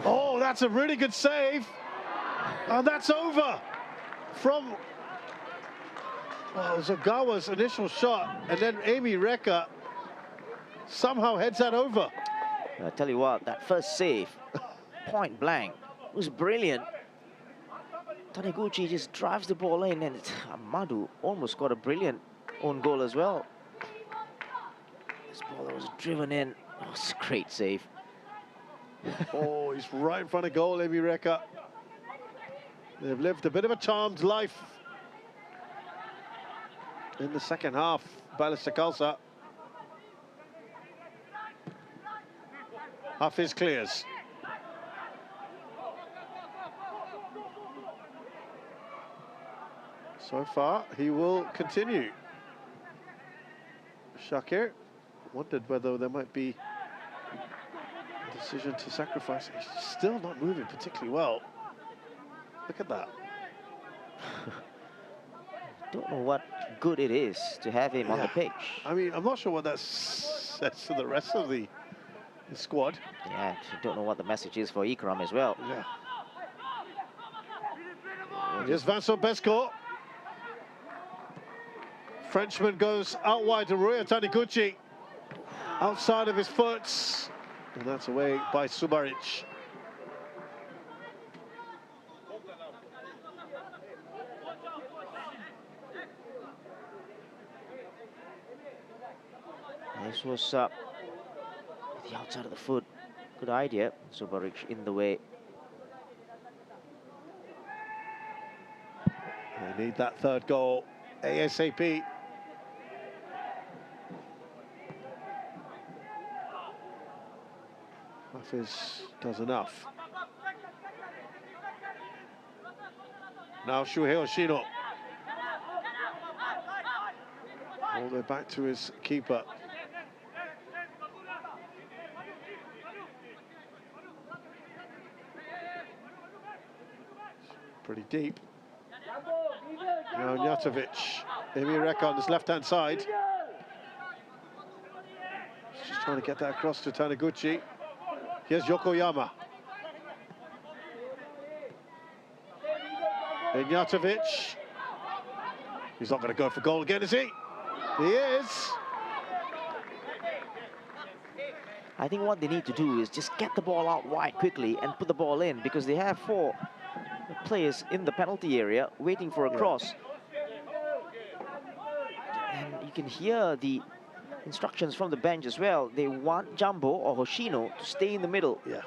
Speaker 1: Oh, that's a really good save. And that's over from Zagawa's initial shot. And then Amy Reka somehow heads that over.
Speaker 5: I tell you what, that first save, point blank, was brilliant. Taniguchi just drives the ball in, and Amadu almost got a brilliant own goal as well. This ball that was driven in, oh, it's a great save.
Speaker 1: Oh, he's right in front of goal, Amy Reka. They've lived a bit of a charmed life in the second half, Balestier Khalsa. Hafiz clears. So far, he will continue. Shakir wondered whether there might be a decision to sacrifice. He's still not moving particularly well. Look at that.
Speaker 5: Don't know what good it is to have him on the pitch.
Speaker 1: I mean, I'm not sure what that says to the rest of the squad.
Speaker 5: Yeah, don't know what the message is for Ikram as well.
Speaker 1: Yeah. Here's Vincent Besco. Frenchman goes out wide to Ruya Taniguchi. Outside of his foot. And that's away by Subaric.
Speaker 5: This was the outside of the foot. Good idea. Subaric in the way.
Speaker 1: They need that third goal ASAP. Hafiz does enough. Now Shuhei Oshino. All the way back to his keeper. Pretty deep. Now Njatovic. Emi Reka on his left-hand side. He's just trying to get that across to Taniguchi. Here's Yokoyama. Njatovic. He's not going to go for goal again, is he? He is.
Speaker 5: I think what they need to do is just get the ball out wide quickly and put the ball in, because they have 4 players in the penalty area waiting for a cross. And you can hear the instructions from the bench as well. They want Jumbo or Hoshino to stay in the middle.
Speaker 1: Yeah.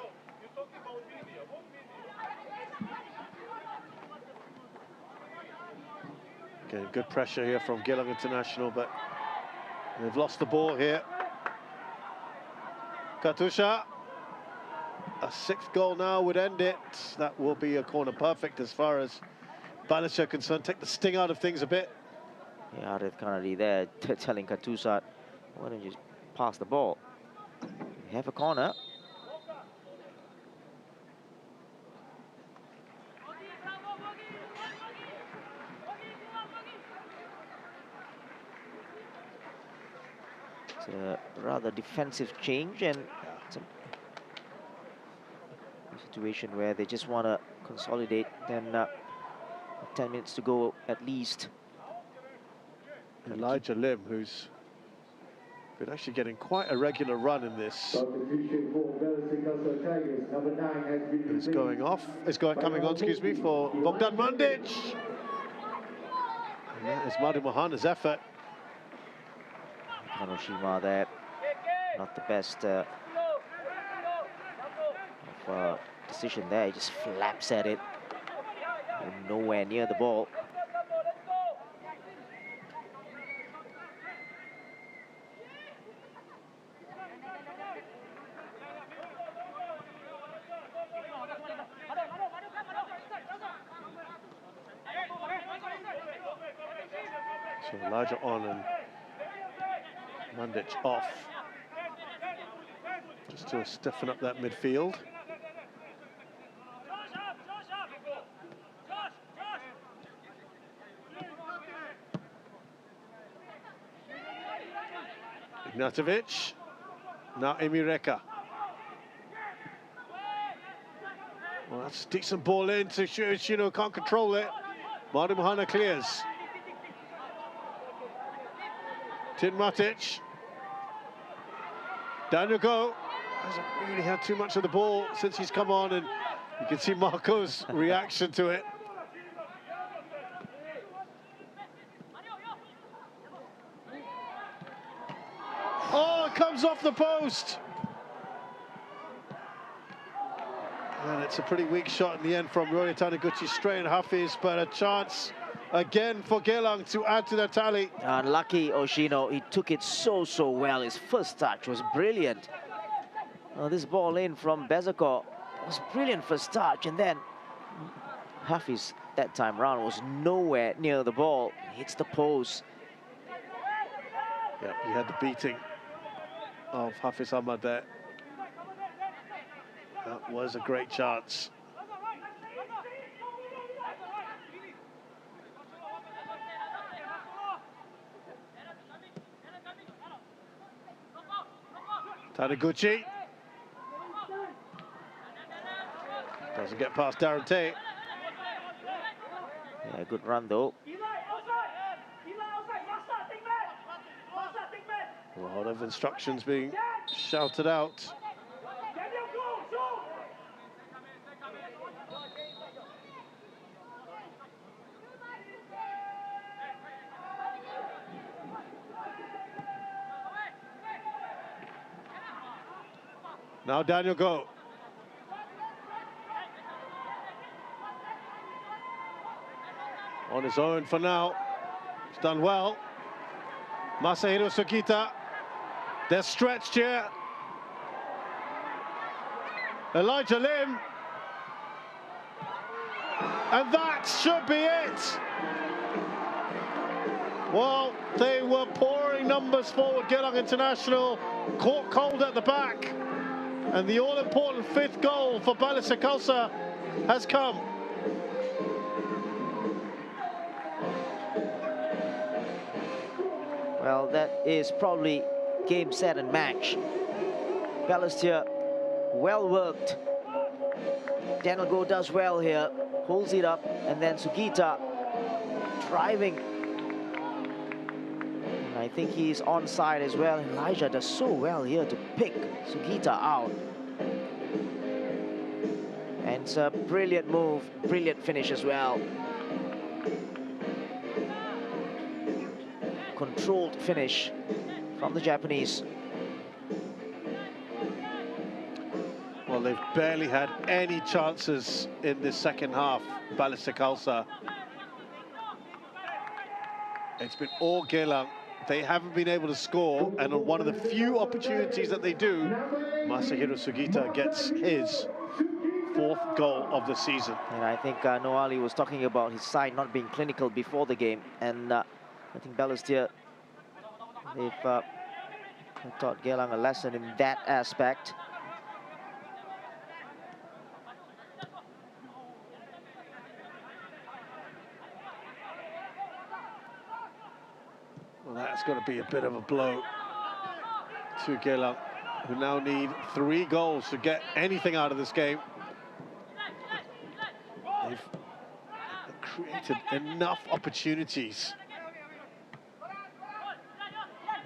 Speaker 1: Okay, good pressure here from Geylang International, but they've lost the ball here. Katusha, a 6th goal now would end it. That will be a corner perfect as far as Balestier concerned. Take the sting out of things a bit.
Speaker 5: Yeah, Arif Kanadi there telling Katusha, why don't you pass the ball? We have a corner. It's a rather defensive change, and it's a situation where they just want to consolidate. Then 10 minutes to go at least.
Speaker 1: Elijah Lim, who's been actually getting quite a regular run in this, is coming on, excuse me, for Bogdan Mandic. And that is Madu Mohana's effort.
Speaker 5: Kanoshima there, not the best of decision there. He just flaps at it, nowhere near the ball.
Speaker 1: So Elijah on and Mandic off, just to stiffen up that midfield. Ignatovic, now Emireka. Well, that's a decent ball in to Shino, can't control it. Madu Mohana clears. Tin Matic. Daniel Go hasn't really had too much of the ball since he's come on, and you can see Marco's reaction to it. Oh, it comes off the post. And it's a pretty weak shot in the end from Roy Taniguchi, straight in Hafiz, but a chance again for Geylang to add to the tally.
Speaker 5: Unlucky Oshino, he took it so well. His first touch was brilliant. This ball in from Bezakor was brilliant first touch, and then Hafiz that time round was nowhere near the ball. Hits the post.
Speaker 1: Yeah, he had the beating of Hafiz Ahmad there. That was a great chance. Taniguchi doesn't get past Darren Tate.
Speaker 5: Yeah, good run though.
Speaker 1: A lot of instructions being shouted out. Now Daniel Go. On his own for now. He's done well. Masahiro Sugita. They're stretched here. Elijah Lim. And that should be it. Well, they were pouring numbers forward. Geylang International caught cold at the back. And the all-important 5th goal for Balestier Khalsa has come.
Speaker 5: Well, that is probably game, set and match. Balestier, well worked. Daniel Go does well here, holds it up, and then Sugita driving. And I think he's onside as well. Elijah does so well here to pick Sugita out. And it's a brilliant move, brilliant finish as well. Controlled finish from the Japanese.
Speaker 1: Well, they've barely had any chances in this second half, Balestier Khalsa. It's been all Geylang. They haven't been able to score, and on one of the few opportunities that they do, Masahiro Sugita gets his 4th goal of the season.
Speaker 5: And I think Noali was talking about his side not being clinical before the game, and I think Balestier, they've taught Geylang a lesson in that aspect.
Speaker 1: Well, that's got to be a bit of a blow to Geylang, who now need 3 goals to get anything out of this game. They've created enough opportunities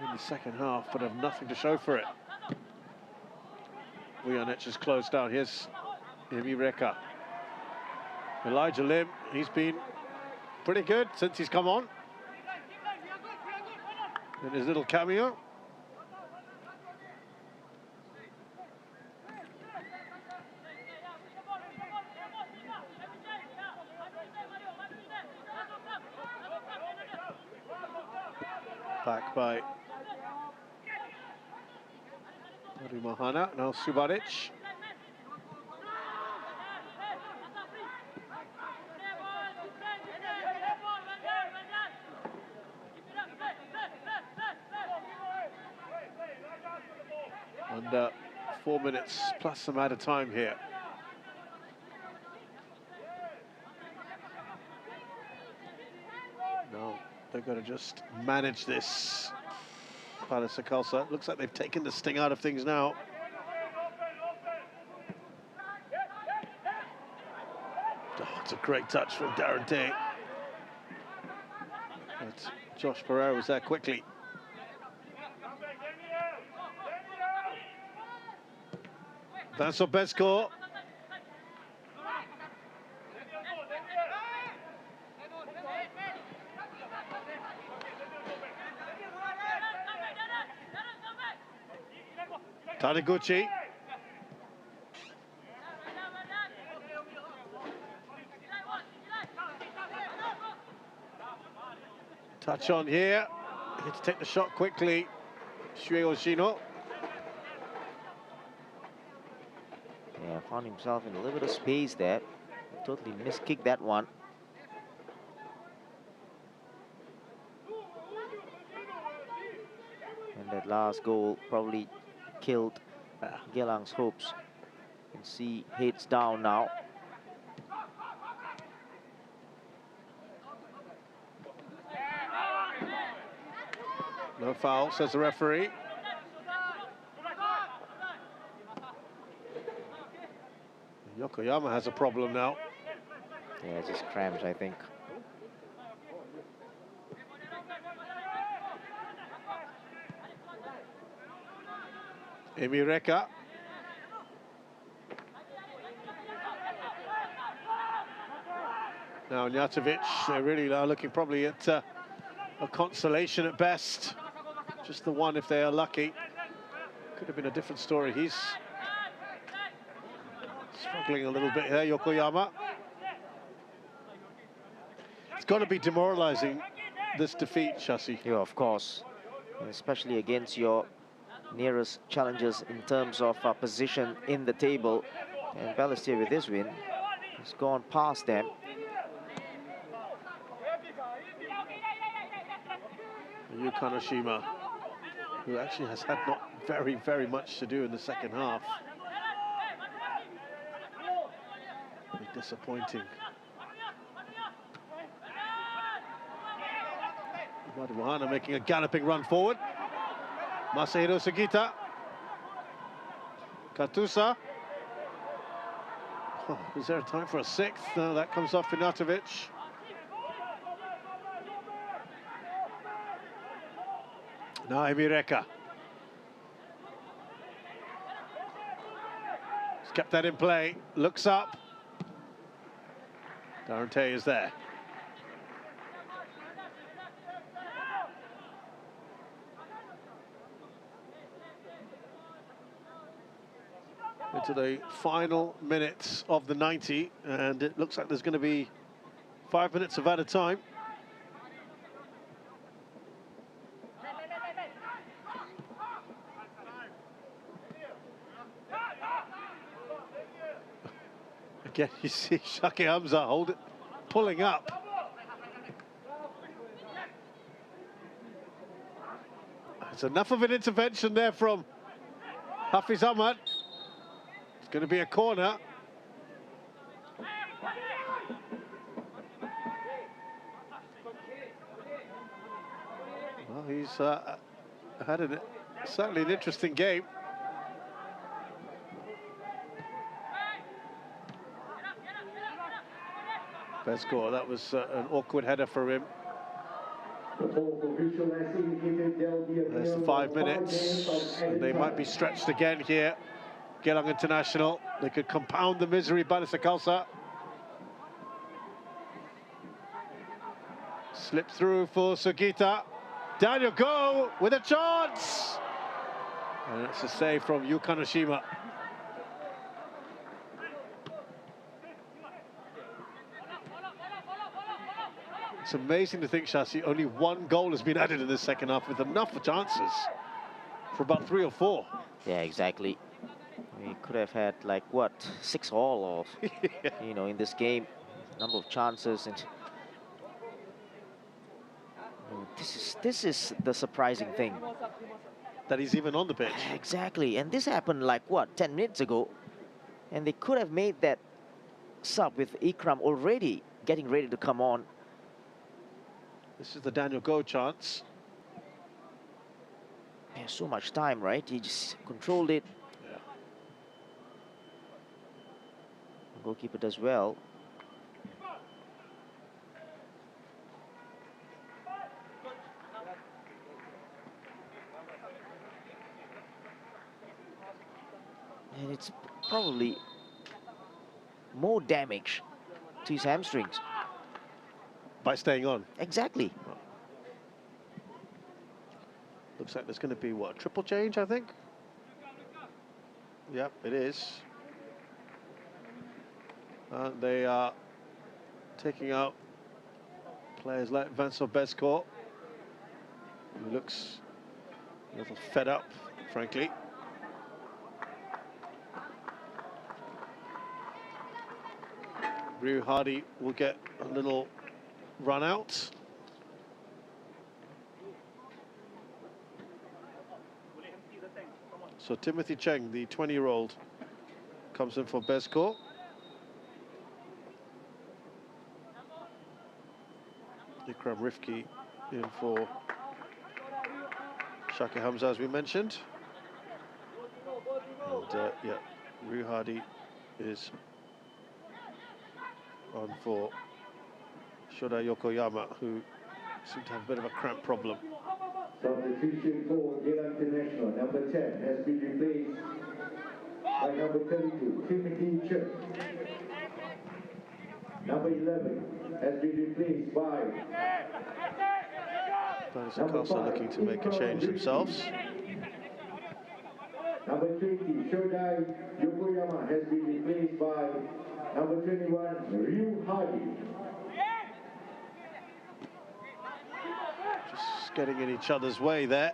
Speaker 1: in the second half, but have nothing to show for it. Vujanic has closed down. Here's Emi Reka. Elijah Lim, he's been pretty good since he's come on in his little cameo. Back by Mahana, now Subaric. Under 4 minutes plus some added time here. No, they've got to just manage this. Balestier Khalsa. Looks like they've taken the sting out of things now. Oh, it's a great touch from Darren Day. But Josh Pereira was there quickly. That's our best score. Taniguchi. Touch on here. He had to take the shot quickly. Shui Oshino.
Speaker 5: Yeah, found himself in a little bit of space there. Totally miskicked that one. And that last goal probably killed Geylang's hopes. You can see heads down now.
Speaker 1: No foul, says the referee. Yokoyama has a problem now.
Speaker 5: Yeah, just cramps, I think.
Speaker 1: Emi Reka. Now Njatovic, they're really are looking probably at a consolation at best. Just the one if they are lucky. Could have been a different story. He's struggling a little bit here, Yokoyama. It's got to be demoralizing, this defeat, Shasi.
Speaker 5: Yeah, of course. Especially against your nearest challengers in terms of position in the table. And Balestier with this win has gone past them.
Speaker 1: Yu Kanoshima, who actually has had not very much to do in the second half. Very disappointing. Wahana making a galloping run forward. Masahiro Sugita. Katusa. Oh, is there a time for a sixth? No, that comes off Finatovic. Naimi Reka. He's kept that in play, looks up. Darante is there. Into the final minutes of the 90, and it looks like there's going to be 5 minutes of added time. Again, you see Shaki Hamza pulling up. It's enough of an intervention there from Hafiz Ahmad. It's going to be a corner. Well, he's had certainly an interesting game. Bescore, that was an awkward header for him. There's the 5 minutes, and they might be stretched again here. Geylang International, they could compound the misery. Balestier Khalsa. Slip through for Sugita. Daniel Go with a chance! And it's a save from Yu Kanoshima. It's amazing to think, Shasi, only one goal has been added in the second half with enough chances for about 3 or 4.
Speaker 5: Yeah, exactly. We could have had, like, what, 6 all or, you know, in this game. Number of chances. And this is the surprising thing.
Speaker 1: That he's even on the pitch.
Speaker 5: Exactly. And this happened, like, what, 10 minutes ago? And they could have made that sub with Ikram already getting ready to come on.
Speaker 1: This is the Daniel Go chance.
Speaker 5: Yeah, so much time, right? He just controlled it.
Speaker 1: Yeah.
Speaker 5: The goalkeeper does well. And it's probably more damage to his hamstrings.
Speaker 1: By staying on.
Speaker 5: Exactly.
Speaker 1: Well, looks like there's going to be, what, a triple change, I think? Yep, it is. They are taking out players like Vincent Bescore, who looks a little fed up, frankly. Ryu Hardy will get a little run out. So Timothy Cheng, the 20-year-old, comes in for Bescore. Ikram Rifki in for Shaki Hamza, as we mentioned. And yeah, Ryu Hardy is on for Shoda Yokoyama, who seemed to have a bit of a cramp problem.
Speaker 6: Substitution for Geylang International, number 10 has been replaced by number 32, Timothy Church. Number 11 has been replaced by
Speaker 1: Balestier Khalsa looking to make a change themselves.
Speaker 6: Number 20, Shoda Yokoyama has been replaced by number 21, Ryu Hardy.
Speaker 1: Just getting in each other's way there.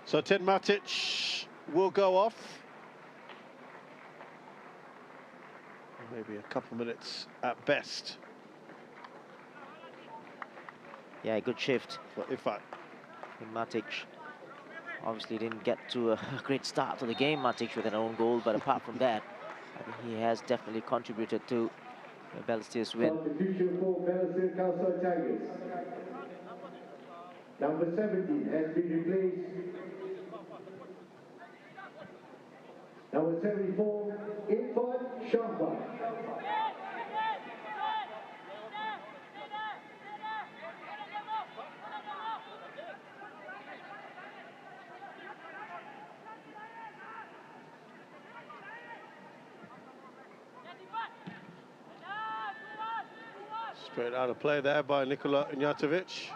Speaker 1: So Tin Matic will go off. Maybe a couple of minutes at best.
Speaker 5: Yeah, good shift.
Speaker 1: For Ifat.
Speaker 5: And Matic obviously didn't get to a great start to the game, Matic, with an own goal, but apart from that, I think he has definitely contributed to Balestier's win.
Speaker 6: Substitution for Balestier Khalsa Tigers. Number 17 has been replaced. Number 74, Irfan Shampa.
Speaker 1: Straight out of play there by Nikola Njatovic.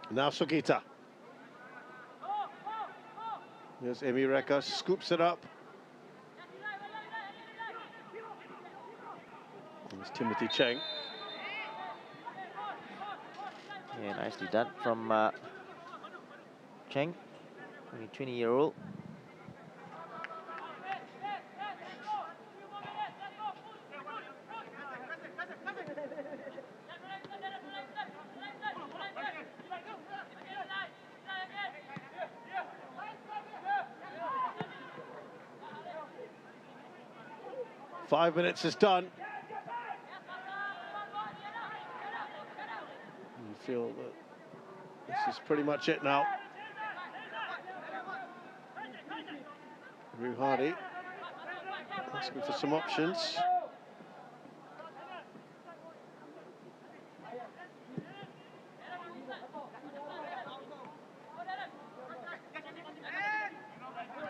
Speaker 1: Now Sugita. There's Emi Reka, scoops it up. There's Timothy Cheng.
Speaker 5: Yeah, nicely done from Cheng, only 20-year-old.
Speaker 1: Five minutes is done. You feel that this is pretty much it now. Ruhadi asking for some options.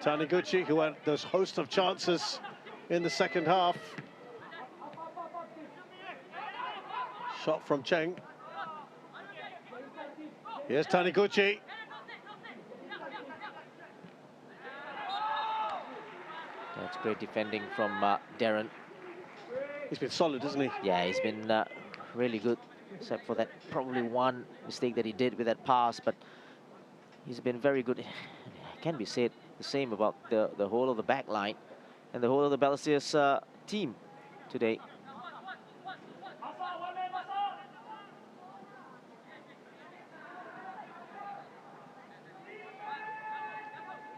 Speaker 1: Taniguchi, who had those host of chances in the second half. Shot from Cheng. Here's Taniguchi.
Speaker 5: That's great defending from Darren.
Speaker 1: He's been solid, hasn't he?
Speaker 5: Yeah, he's been really good, except for that probably one mistake that he did with that pass, but he's been very good. It can be said the same about the whole of the back line and the whole of the Balestier's team today.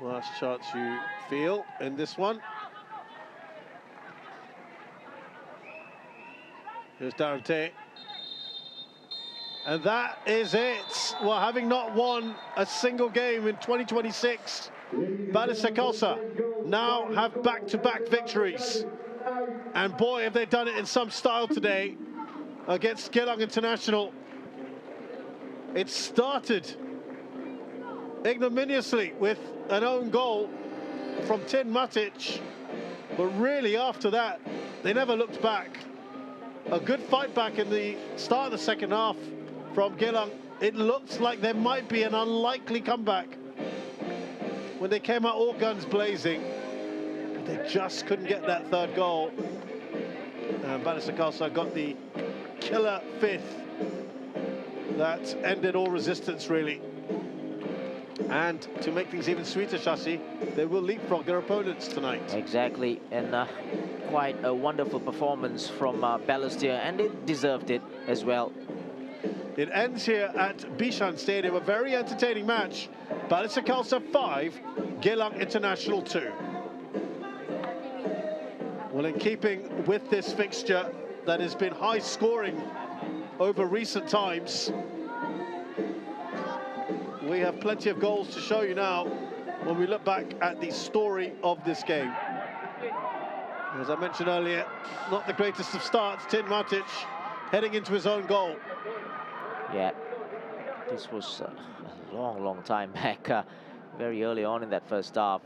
Speaker 1: Last chance you feel in this one. Here's Darante. And that is it. Well, having not won a single game in 2026, Balestier Khalsa now have back-to-back victories. And boy, have they done it in some style today against Geylang International. It started ignominiously with an own goal from Tin Matic, but really after that, they never looked back. A good fight back in the start of the second half from Geylang. It looked like there might be an unlikely comeback when they came out all guns blazing. They just couldn't get that third goal. And Balestier Khalsa got the killer fifth that ended all resistance, really. And to make things even sweeter, Shashi, they will leapfrog their opponents tonight.
Speaker 5: Exactly, and quite a wonderful performance from Balestier, and they deserved it as well.
Speaker 1: It ends here at Bishan Stadium, a very entertaining match. Balestier Khalsa 5, Geylang International 2. Well, in keeping with this fixture that has been high scoring over recent times, we have plenty of goals to show you now when we look back at the story of this game. As I mentioned earlier, not the greatest of starts. Tin Matic heading into his own goal.
Speaker 5: Yeah, this was a long time back, very early on in that first half.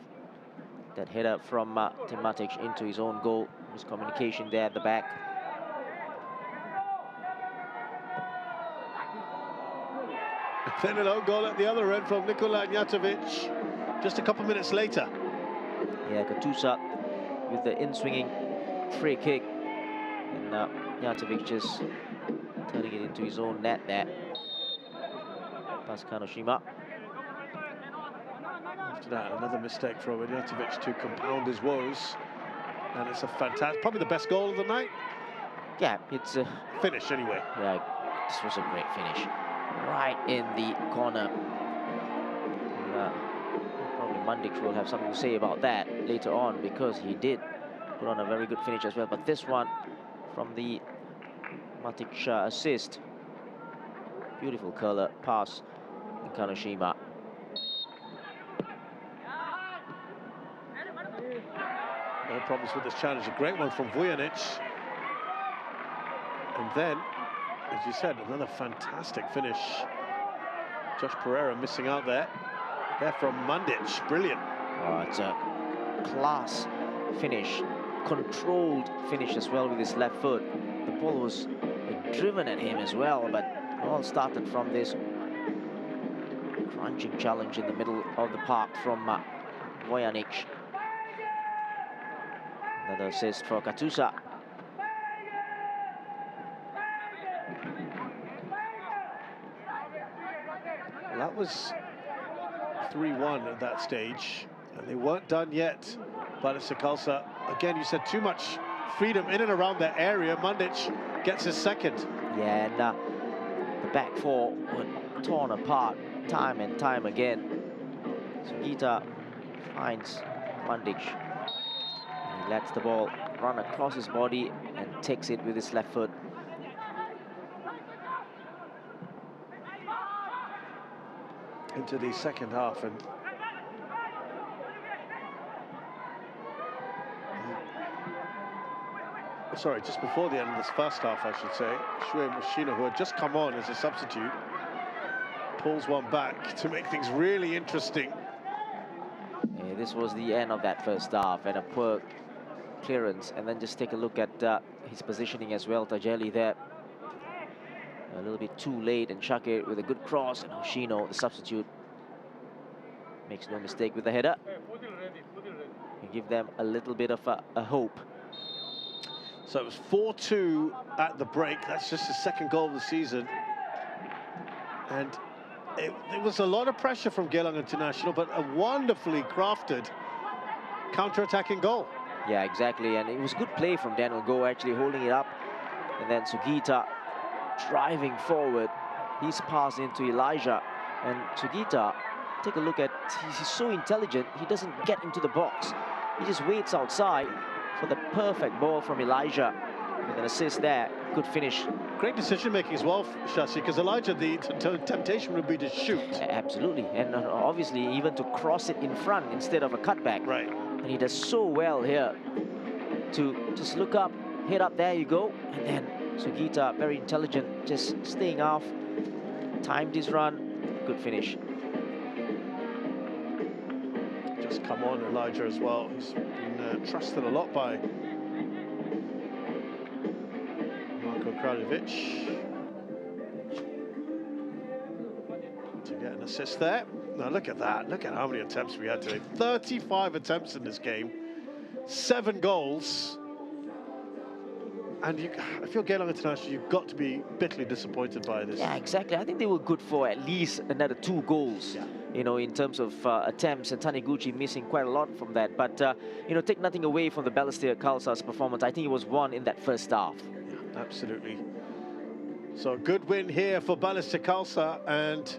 Speaker 5: That header from Tin Matic into his own goal. Miscommunication there at the back.
Speaker 1: Then an own goal at the other end from Nikola Njatovic just a couple minutes later.
Speaker 5: Yeah, Katusa with the in-swinging free kick. And Njatovic just turning it into his own net there. Past Kanoshima.
Speaker 1: After that, another mistake from Njatovic to compound his woes. And it's a fantastic, probably the best goal of the night.
Speaker 5: Yeah, it's a
Speaker 1: finish anyway.
Speaker 5: Yeah, this was a great finish. right in the corner. And, probably Mandik will have something to say about that later on, because he did put on a very good finish as well. But this one from the Matic assist. Beautiful curler pass in Kanoshima.
Speaker 1: No problems with this challenge. A great one from Vujanic. And then, as you said, another fantastic finish. Josh Pereira missing out there. There from Mandic. Brilliant.
Speaker 5: Oh, it's a class finish. Controlled finish as well with his left foot. The ball was driven at him as well, but it all started from this crunching challenge in the middle of the park from Vujanic. Another assist for Katusa.
Speaker 1: Well, that was 3-1 at that stage, and they weren't done yet. Balestier Khalsa, again, you said too much freedom in and around that area. Mandic gets his second.
Speaker 5: Yeah, and the back four were torn apart time and time again. Sugita finds Mandic. He lets the ball run across his body and takes it with his left foot.
Speaker 1: Into the second half, and sorry, just before the end of this first half, I should say, Shuei Mashina, who had just come on as a substitute, pulls one back to make things really interesting.
Speaker 5: Yeah, this was the end of that first half, and a poor clearance. And then just take a look at his positioning as well. Tajeli there a little bit too late, and Shakir with a good cross, and Hoshino, the substitute, makes no mistake with the header. You give them a little bit of a hope.
Speaker 1: So it was 4-2 at the break. That's just his second goal of the season. And it was a lot of pressure from Geylang International, but a wonderfully crafted counter-attacking goal.
Speaker 5: Yeah, exactly. And it was good play from Daniel Go, actually holding it up. And then Sugita driving forward. He's passed into Elijah. And Sugita, take a look at, he's so intelligent, he doesn't get into the box. He just waits outside for the perfect ball from Elijah. With an assist there, good finish.
Speaker 1: Great decision-making as well, Shasi, because Elijah, the temptation would be to shoot.
Speaker 5: Absolutely, and obviously even to cross it in front instead of a cutback.
Speaker 1: Right.
Speaker 5: And he does so well here to just look up, head up, there you go. And then Sugita, very intelligent, just staying off, timed his run, good finish.
Speaker 1: Just come on, Elijah, as well. He's been trusted a lot by Marko Kraljevic to get an assist there. Now look at that. Look at how many attempts we had today. 35 attempts in this game, 7 goals. And if you're Geylang International, you've got to be bitterly disappointed by this.
Speaker 5: Yeah, exactly. I think they were good for at least another 2 goals.
Speaker 1: Yeah.
Speaker 5: You know, in terms of attempts, and Taniguchi missing quite a lot from that. But, you know, take nothing away from the Balestier Khalsa's performance. I think it was won in that first half.
Speaker 1: Yeah, absolutely. So a good win here for Balestier Khalsa. And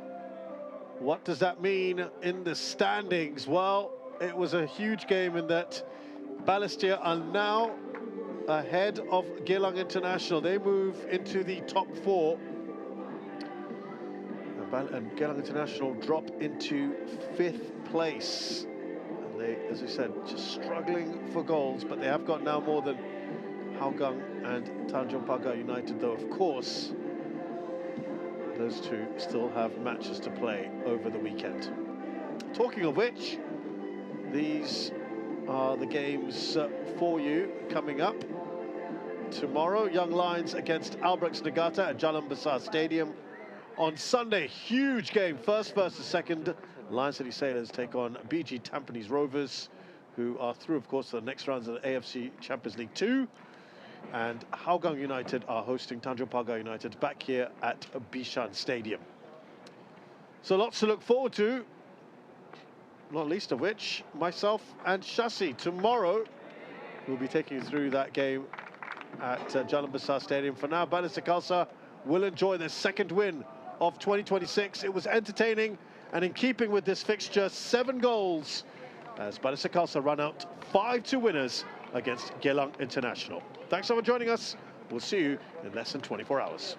Speaker 1: what does that mean in the standings? Well, it was a huge game in that Balestier are now ahead of Geylang International. They move into the top 4. And Geylang International drop into 5th place. And they, as I said, just struggling for goals, but they have got now more than Hougang and Tanjung Pagar United, though, of course, those two still have matches to play over the weekend. Talking of which, these are the games for you coming up. Tomorrow, Young Lions against Albrechts Nagata at Jalan Besar Stadium. On Sunday, huge game, first versus second. Lion City Sailors take on BG Tampines Rovers, who are through, of course, to the next rounds of the AFC Champions League 2. And Hougang United are hosting Tanjung Pagar United back here at Bishan Stadium. So lots to look forward to, not least of which, myself and Shasi. Tomorrow, we'll be taking you through that game at Jalan Besar Stadium. For now, Balestier Khalsa will enjoy their second win of 2026. It was entertaining, and in keeping with this fixture, 7 goals as Balestier Khalsa run out 5-2 winners against Geylang International. Thanks so much for joining us. We'll see you in less than 24 hours.